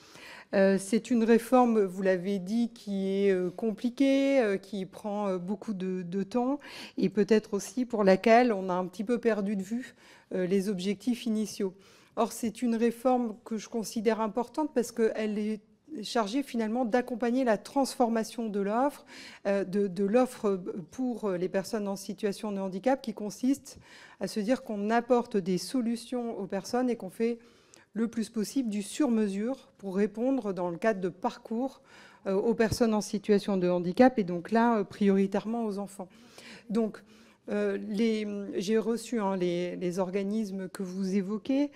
C'est une réforme, vous l'avez dit, qui est compliquée, qui prend beaucoup de temps et peut-être aussi pour laquelle on a un petit peu perdu de vue les objectifs initiaux. Or, c'est une réforme que je considère importante parce qu'elle est chargée finalement d'accompagner la transformation de l'offre, de l'offre pour les personnes en situation de handicap qui consiste à se dire qu'on apporte des solutions aux personnes et qu'on fait le plus possible du sur-mesure pour répondre dans le cadre de parcours aux personnes en situation de handicap et donc là, prioritairement aux enfants. Donc, j'ai reçu les organismes que vous évoquez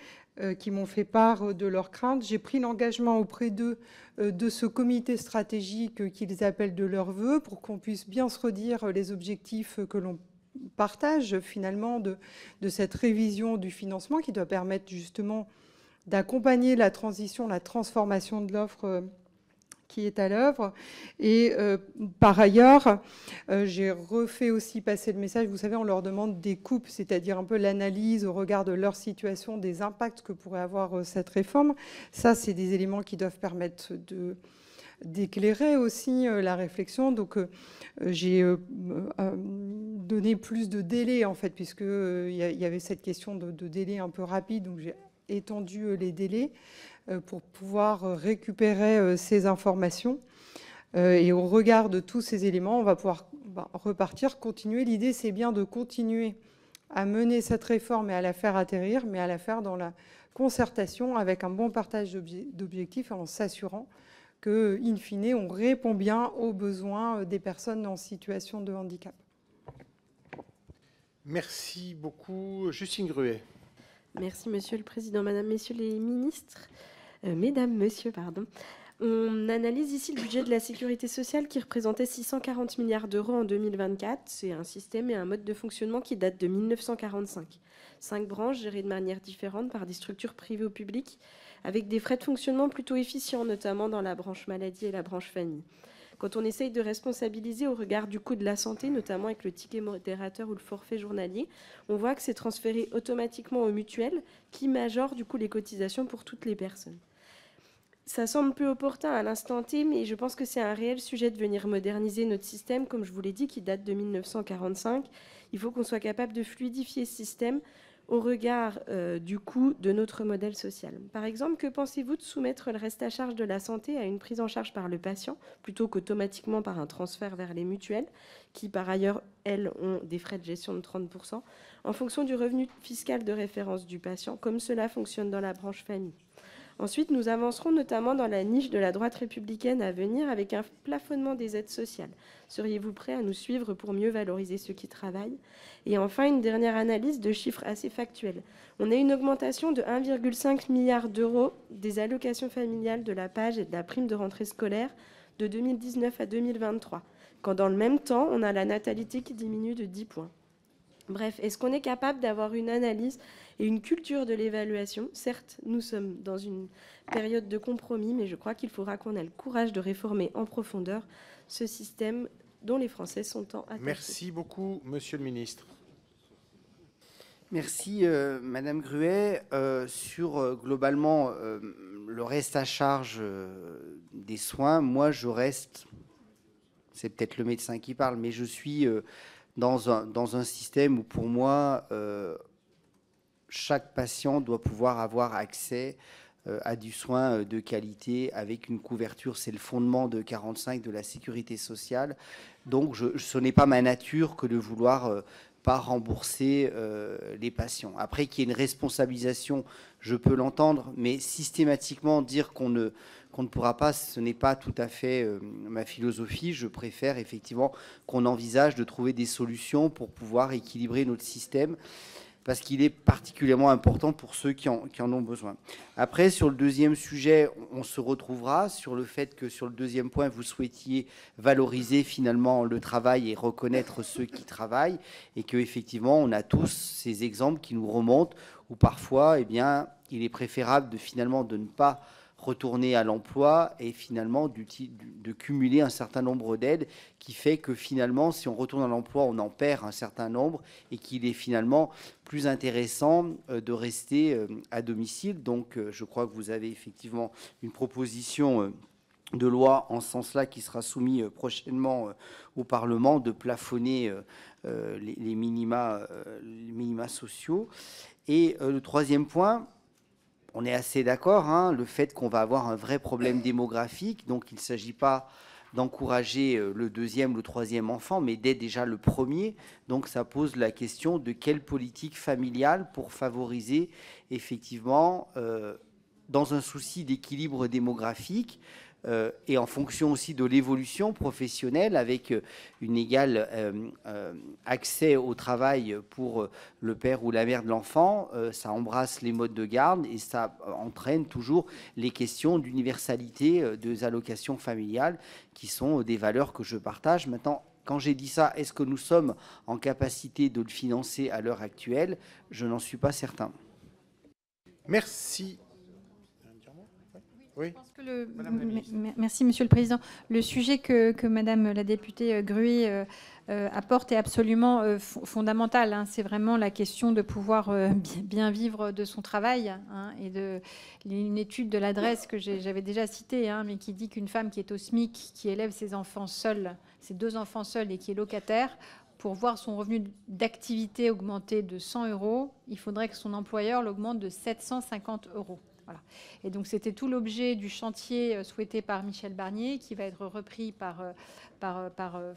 qui m'ont fait part de leurs craintes. J'ai pris l'engagement auprès d'eux de ce comité stratégique qu'ils appellent de leur vœu pour qu'on puisse bien se redire les objectifs que l'on partage finalement de cette révision du financement qui doit permettre justement d'accompagner la transition, la transformation de l'offre qui est à l'œuvre. Et par ailleurs, j'ai refait aussi passer le message, vous savez, on leur demande des coupes, c'est-à-dire un peu l'analyse au regard de leur situation, des impacts que pourrait avoir cette réforme. Ça, c'est des éléments qui doivent permettre d'éclairer aussi la réflexion. Donc, j'ai donné plus de délai, en fait, puisqu'il y avait cette question de délai un peu rapide, donc j'ai étendu les délais pour pouvoir récupérer ces informations. Et au regard de tous ces éléments, on va pouvoir repartir, continuer. L'idée, c'est bien de continuer à mener cette réforme et à la faire atterrir, mais à la faire dans la concertation avec un bon partage d'objectifs en s'assurant que, in fine, on répond bien aux besoins des personnes en situation de handicap. Merci beaucoup. Justine Gruet. Merci Monsieur le Président, Madame, Messieurs les ministres, Mesdames, Monsieur, pardon. On analyse ici le budget de la sécurité sociale qui représentait 640 milliards d'euros en 2024. C'est un système et un mode de fonctionnement qui date de 1945. 5 branches gérées de manière différente par des structures privées ou publiques avec des frais de fonctionnement plutôt efficients, notamment dans la branche maladie et la branche famille. Quand on essaye de responsabiliser au regard du coût de la santé, notamment avec le ticket modérateur ou le forfait journalier, on voit que c'est transféré automatiquement aux mutuelles qui majorent du coup les cotisations pour toutes les personnes. Ça semble peu opportun à l'instant T, mais je pense que c'est un réel sujet de venir moderniser notre système, comme je vous l'ai dit, qui date de 1945. Il faut qu'on soit capable de fluidifier ce système au regard du coût de notre modèle social. Par exemple, que pensez-vous de soumettre le reste à charge de la santé à une prise en charge par le patient, plutôt qu'automatiquement par un transfert vers les mutuelles, qui par ailleurs, elles, ont des frais de gestion de 30%, en fonction du revenu fiscal de référence du patient, comme cela fonctionne dans la branche famille. Ensuite, nous avancerons notamment dans la niche de la droite républicaine à venir avec un plafonnement des aides sociales. Seriez-vous prêt à nous suivre pour mieux valoriser ceux qui travaillent? Et enfin, une dernière analyse de chiffres assez factuels. On a une augmentation de 1,5 milliard d'euros des allocations familiales de la PAJE et de la prime de rentrée scolaire de 2019 à 2023, quand dans le même temps, on a la natalité qui diminue de 10 points. Bref, est-ce qu'on est capable d'avoir une analyse et une culture de l'évaluation? Certes, nous sommes dans une période de compromis, mais je crois qu'il faudra qu'on ait le courage de réformer en profondeur ce système dont les Français sont tant attachés. Merci beaucoup, Monsieur le Ministre. Merci, Madame Gruet. Globalement, le reste à charge des soins, moi, je reste, c'est peut-être le médecin qui parle, mais je suis dans un système où, pour moi, chaque patient doit pouvoir avoir accès à du soin de qualité avec une couverture. C'est le fondement de 45 de la sécurité sociale. Donc, ce n'est pas ma nature que de vouloir pas rembourser les patients. Après, qu'il y ait une responsabilisation, je peux l'entendre, mais systématiquement dire qu'on ne pourra pas, ce n'est pas tout à fait ma philosophie. Je préfère effectivement qu'on envisage de trouver des solutions pour pouvoir équilibrer notre système, parce qu'il est particulièrement important pour ceux qui en ont besoin. Après, sur le deuxième sujet, on se retrouvera sur le fait que, sur le deuxième point, vous souhaitiez valoriser finalement le travail et reconnaître ceux qui travaillent, et qu'effectivement, on a tous ces exemples qui nous remontent, où parfois, eh bien, il est préférable de ne pas retourner à l'emploi et finalement de cumuler un certain nombre d'aides, qui fait que finalement, si on retourne à l'emploi, on en perd un certain nombre et qu'il est finalement plus intéressant de rester à domicile. Donc, je crois que vous avez effectivement une proposition de loi en ce sens-là qui sera soumise prochainement au Parlement, de plafonner les minima sociaux. Et le troisième point, on est assez d'accord, hein, le fait qu'on va avoir un vrai problème démographique, donc il ne s'agit pas d'encourager le deuxième, le troisième enfant, mais dès déjà le premier. Donc ça pose la question de quelle politique familiale pour favoriser effectivement, dans un souci d'équilibre démographique, et en fonction aussi de l'évolution professionnelle, avec une égale accès au travail pour le père ou la mère de l'enfant, ça embrasse les modes de garde et ça entraîne toujours les questions d'universalité des allocations familiales, qui sont des valeurs que je partage. Maintenant, quand j'ai dit ça, est-ce que nous sommes en capacité de le financer à l'heure actuelle? Je n'en suis pas certain. Merci. Oui. Merci, Monsieur le Président. Le sujet que Madame la députée Gruet apporte est absolument fondamental, hein. C'est vraiment la question de pouvoir bien vivre de son travail, hein, et une étude de l'adresse que j'avais déjà citée, hein, mais qui dit qu'une femme qui est au SMIC, qui élève ses enfants seuls, ses 2 enfants seuls et qui est locataire, pour voir son revenu d'activité augmenter de 100 €, il faudrait que son employeur l'augmente de 750 €. Voilà. Et donc, c'était tout l'objet du chantier souhaité par Michel Barnier, qui va être repris par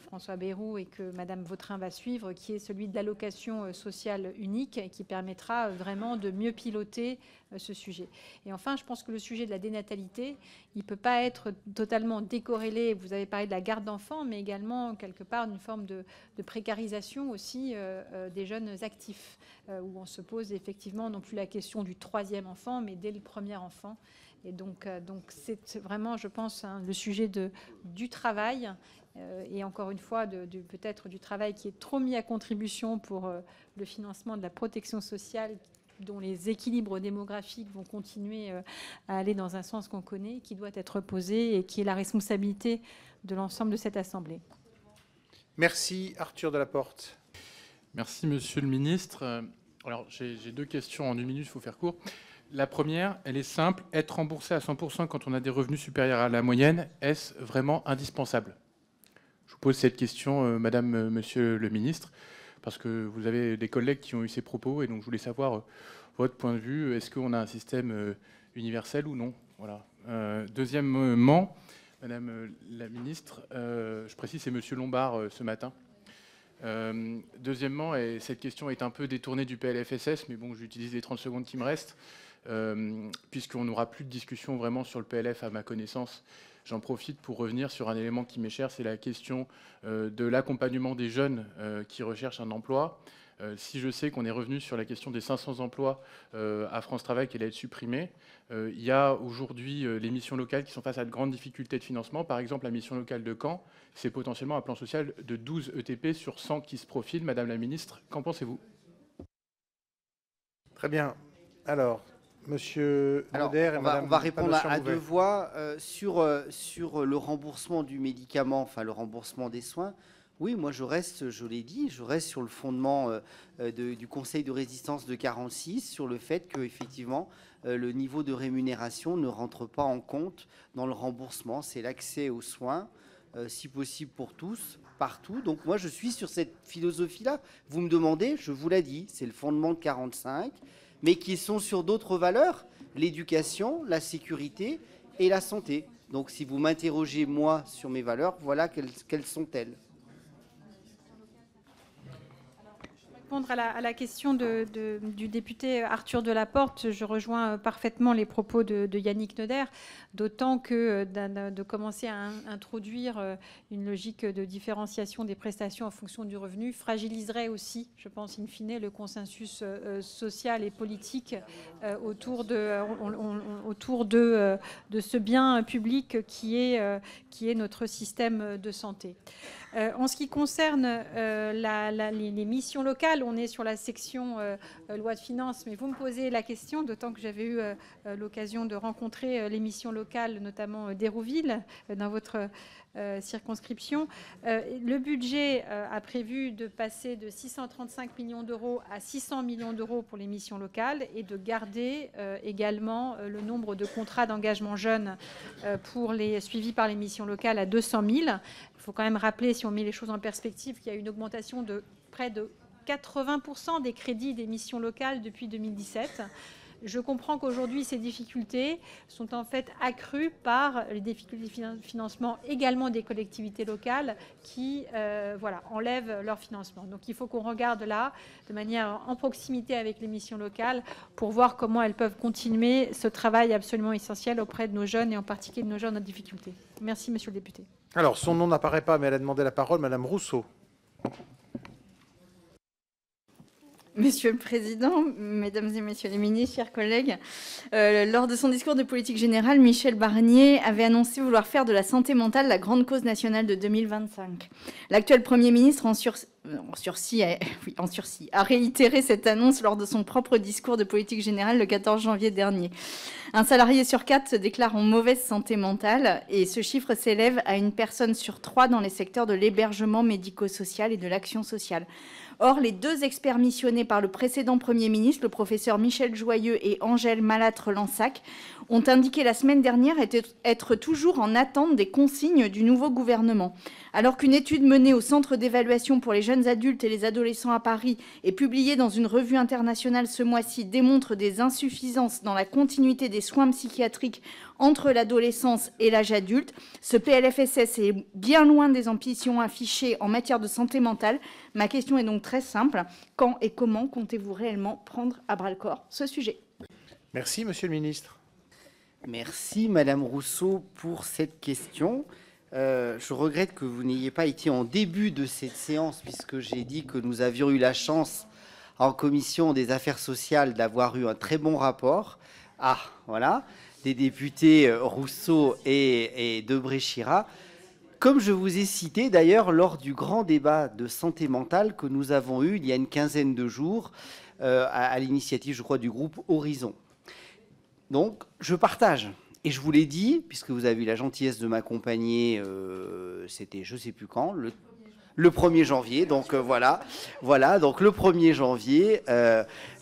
François Bayrou et que Madame Vautrin va suivre, qui est celui de l'allocation sociale unique, et qui permettra vraiment de mieux piloter ce sujet. Et enfin, je pense que le sujet de la dénatalité, il ne peut pas être totalement décorrélé. Vous avez parlé de la garde d'enfants, mais également, quelque part, d'une forme de précarisation aussi des jeunes actifs, où on se pose effectivement non plus la question du 3e enfant, mais dès le 1er enfant. Et donc c'est vraiment, je pense, hein, le sujet du travail, et encore une fois, peut-être du travail qui est trop mis à contribution pour le financement de la protection sociale, dont les équilibres démographiques vont continuer à aller dans un sens qu'on connaît, qui doit être posé et qui est la responsabilité de l'ensemble de cette Assemblée. Merci. Arthur Delaporte. Merci, Monsieur le Ministre. Alors, j'ai 2 questions en 1 minute, il faut faire court. La première, elle est simple. Être remboursé à 100% quand on a des revenus supérieurs à la moyenne, est-ce vraiment indispensable? Je vous pose cette question, Madame, Monsieur le Ministre, parce que vous avez des collègues qui ont eu ces propos, et donc je voulais savoir votre point de vue. Est-ce qu'on a un système universel ou non? Voilà. Deuxièmement, Madame la Ministre, je précise, c'est Monsieur Lombard ce matin. Deuxièmement, et cette question est un peu détournée du PLFSS, mais bon, j'utilise les 30 secondes qui me restent, puisqu'on n'aura plus de discussion vraiment sur le PLF à ma connaissance. J'en profite pour revenir sur un élément qui m'est cher, c'est la question de l'accompagnement des jeunes qui recherchent un emploi. Si je sais qu'on est revenu sur la question des 500 emplois à France Travail qui allait être supprimée, il y a aujourd'hui les missions locales qui sont face à de grandes difficultés de financement. Par exemple, la mission locale de Caen, c'est potentiellement un plan social de 12 ETP sur 100 qui se profile. Madame la Ministre, qu'en pensez-vous? Très bien. Alors, Monsieur Lauder et Madame. On va répondre à Bouvet. 2 voix sur le remboursement du médicament, enfin le remboursement des soins. Oui, moi je reste, je l'ai dit, je reste sur le fondement du Conseil de résistance de 46, sur le fait que effectivement le niveau de rémunération ne rentre pas en compte dans le remboursement. C'est l'accès aux soins, si possible pour tous, partout. Donc moi je suis sur cette philosophie-là. Vous me demandez, je vous l'ai dit, c'est le fondement de 45, mais qui sont sur d'autres valeurs, l'éducation, la sécurité et la santé. Donc si vous m'interrogez moi sur mes valeurs, voilà quelles sont-elles. À la question du député Arthur Delaporte, je rejoins parfaitement les propos de Yannick Neuder, d'autant que de commencer à introduire une logique de différenciation des prestations en fonction du revenu fragiliserait aussi, je pense, in fine, le consensus social et politique autour de ce bien public qui est notre système de santé. En ce qui concerne les missions locales, on est sur la section loi de finances, mais vous me posez la question, d'autant que j'avais eu l'occasion de rencontrer les missions locales, notamment d'Hérouville, dans votre circonscription. Le budget a prévu de passer de 635 millions d'euros à 600 millions d'euros pour les missions locales et de garder également le nombre de contrats d'engagement jeunes pour les suivis par les missions locales à 200 000. Il faut quand même rappeler, si on met les choses en perspective, qu'il y a eu une augmentation de près de 80% des crédits des missions locales depuis 2017. Je comprends qu'aujourd'hui, ces difficultés sont en fait accrues par les difficultés de financement également des collectivités locales qui enlèvent leur financement. Donc il faut qu'on regarde là, de manière en proximité avec les missions locales, pour voir comment elles peuvent continuer ce travail absolument essentiel auprès de nos jeunes et en particulier de nos jeunes en difficulté. Merci, monsieur le député. Alors, son nom n'apparaît pas, mais elle a demandé la parole. Madame Rousseau. Monsieur le Président, Mesdames et Messieurs les ministres, chers collègues, lors de son discours de politique générale, Michel Barnier avait annoncé vouloir faire de la santé mentale la grande cause nationale de 2025. L'actuel Premier ministre, en sursis, a réitéré cette annonce lors de son propre discours de politique générale le 14 janvier dernier. Un salarié sur 4 se déclare en mauvaise santé mentale et ce chiffre s'élève à 1 personne sur 3 dans les secteurs de l'hébergement médico-social et de l'action sociale. Or, les 2 experts missionnés par le précédent Premier ministre, le professeur Michel Joyeux et Angèle Malatre-Lansac, ont indiqué la semaine dernière être toujours en attente des consignes du nouveau gouvernement. Alors qu'une étude menée au Centre d'évaluation pour les jeunes adultes et les adolescents à Paris et publiée dans une revue internationale ce mois-ci démontre des insuffisances dans la continuité des soins psychiatriques entre l'adolescence et l'âge adulte, ce PLFSS est bien loin des ambitions affichées en matière de santé mentale. Ma question est donc très simple. Quand et comment comptez-vous réellement prendre à bras-le-corps ce sujet? Merci, Monsieur le Ministre. Merci, Madame Rousseau, pour cette question. Je regrette que vous n'ayez pas été en début de cette séance, puisque j'ai dit que nous avions eu la chance, en commission des affaires sociales, d'avoir eu un très bon rapport. Ah, voilà, des députés Rousseau et Debré-Chira. Comme je vous ai cité d'ailleurs lors du grand débat de santé mentale que nous avons eu il y a une quinzaine de jours, à l'initiative, je crois, du groupe Horizon. Donc, je partage. Et je vous l'ai dit, puisque vous avez eu la gentillesse de m'accompagner, c'était je ne sais plus quand, le 1er janvier. Donc voilà, donc le 1er janvier,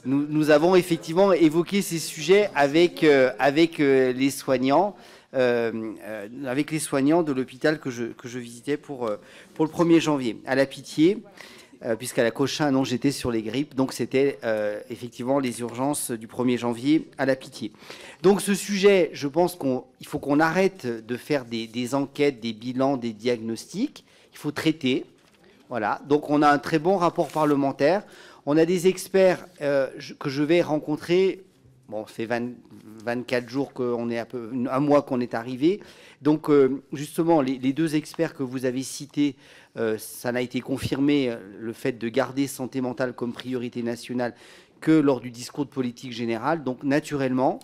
nous avons effectivement évoqué ces sujets avec les soignants. Avec les soignants de l'hôpital que je visitais pour le 1er janvier. À la Pitié, puisqu'à la Cochin, non, j'étais sur les grippes, donc c'était effectivement les urgences du 1er janvier à la Pitié. Donc ce sujet, je pense qu'il faut qu'on arrête de faire des enquêtes, des bilans, des diagnostics. Il faut traiter. Voilà. Donc on a un très bon rapport parlementaire. On a des experts que je vais rencontrer. Bon, ça fait 24 jours qu'on est un mois qu'on est arrivé. Donc, justement, les deux experts que vous avez cités, ça n'a été confirmé, le fait de garder santé mentale comme priorité nationale que lors du discours de politique générale. Donc, naturellement,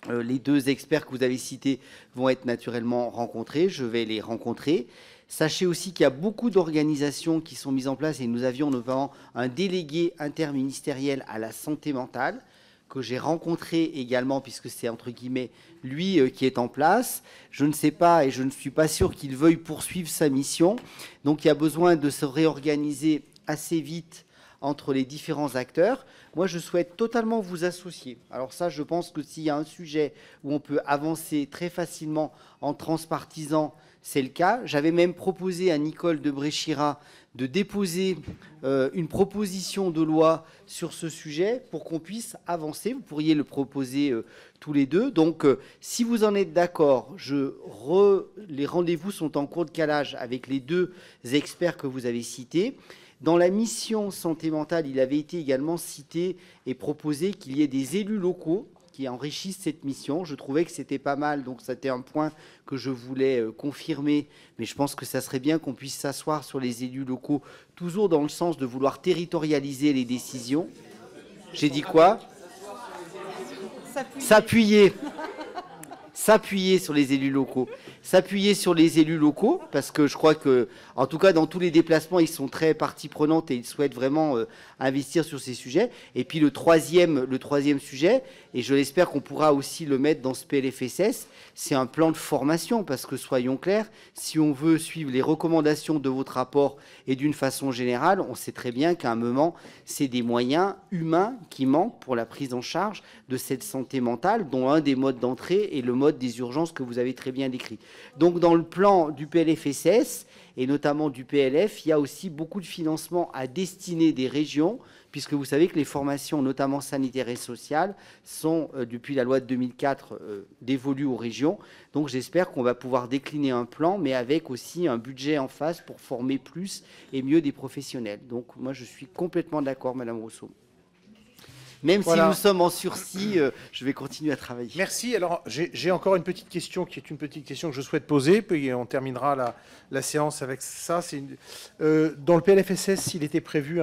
les deux experts que vous avez cités vont être naturellement rencontrés. Je vais les rencontrer. Sachez aussi qu'il y a beaucoup d'organisations qui sont mises en place et nous avions notamment un délégué interministériel à la santé mentale que j'ai rencontré également, puisque c'est entre guillemets lui qui est en place. Je ne sais pas et je ne suis pas sûr qu'il veuille poursuivre sa mission. Donc il y a besoin de se réorganiser assez vite entre les différents acteurs. Moi, je souhaite totalement vous associer. Alors ça, je pense que s'il y a un sujet où on peut avancer très facilement en transpartisan, c'est le cas. J'avais même proposé à Nicole de Bréchira de déposer une proposition de loi sur ce sujet pour qu'on puisse avancer. Vous pourriez le proposer tous les deux. Donc, si vous en êtes d'accord, les rendez-vous sont en cours de calage avec les deux experts que vous avez cités. Dans la mission santé mentale, il avait été également cité et proposé qu'il y ait des élus locaux qui enrichissent cette mission. Je trouvais que c'était pas mal, donc c'était un point que je voulais confirmer, mais je pense que ça serait bien qu'on puisse s'asseoir sur les élus locaux, toujours dans le sens de vouloir territorialiser les décisions. J'ai dit quoi? S'appuyer sur les élus locaux. S'appuyer sur les élus locaux, parce que je crois que, en tout cas, dans tous les déplacements, ils sont très partie prenante et ils souhaitent vraiment investir sur ces sujets. Et puis le troisième sujet, et je l'espère qu'on pourra aussi le mettre dans ce PLFSS, c'est un plan de formation, parce que soyons clairs, si on veut suivre les recommandations de votre rapport et d'une façon générale, on sait très bien qu'à un moment, c'est des moyens humains qui manquent pour la prise en charge de cette santé mentale, dont un des modes d'entrée est le mode des urgences que vous avez très bien décrit. Donc dans le plan du PLFSS et notamment du PLF, il y a aussi beaucoup de financements à destiner des régions, puisque vous savez que les formations, notamment sanitaires et sociales, sont, depuis la loi de 2004, dévolues aux régions. Donc j'espère qu'on va pouvoir décliner un plan, mais avec aussi un budget en face pour former plus et mieux des professionnels. Donc moi, je suis complètement d'accord, Madame Rousseau. Même si nous sommes en sursis, je vais continuer à travailler. Merci. Alors, j'ai encore une petite question qui est une petite question que je souhaite poser, puis on terminera la séance avec ça. Dans le PLFSS, il était prévu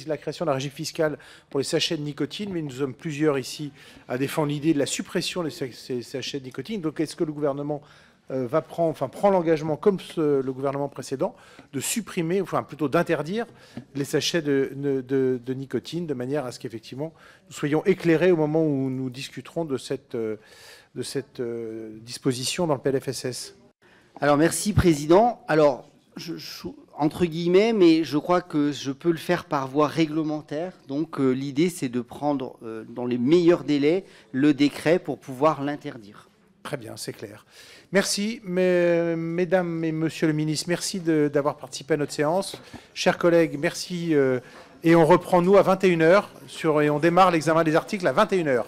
la création d'un régime fiscal pour les sachets de nicotine, mais nous sommes plusieurs ici à défendre l'idée de la suppression de ces sachets de nicotine. Donc, est-ce que le gouvernement prend l'engagement, comme le gouvernement précédent, de supprimer, enfin plutôt d'interdire les sachets de nicotine, de manière à ce qu'effectivement nous soyons éclairés au moment où nous discuterons de cette disposition dans le PLFSS. Alors merci Président. Alors entre guillemets, mais je crois que je peux le faire par voie réglementaire. Donc l'idée c'est de prendre dans les meilleurs délais le décret pour pouvoir l'interdire. Très bien, c'est clair. Merci, mesdames et monsieur le ministre, merci d'avoir participé à notre séance. Chers collègues, merci. Et on reprend, nous, à 21h, et on démarre l'examen des articles à 21h.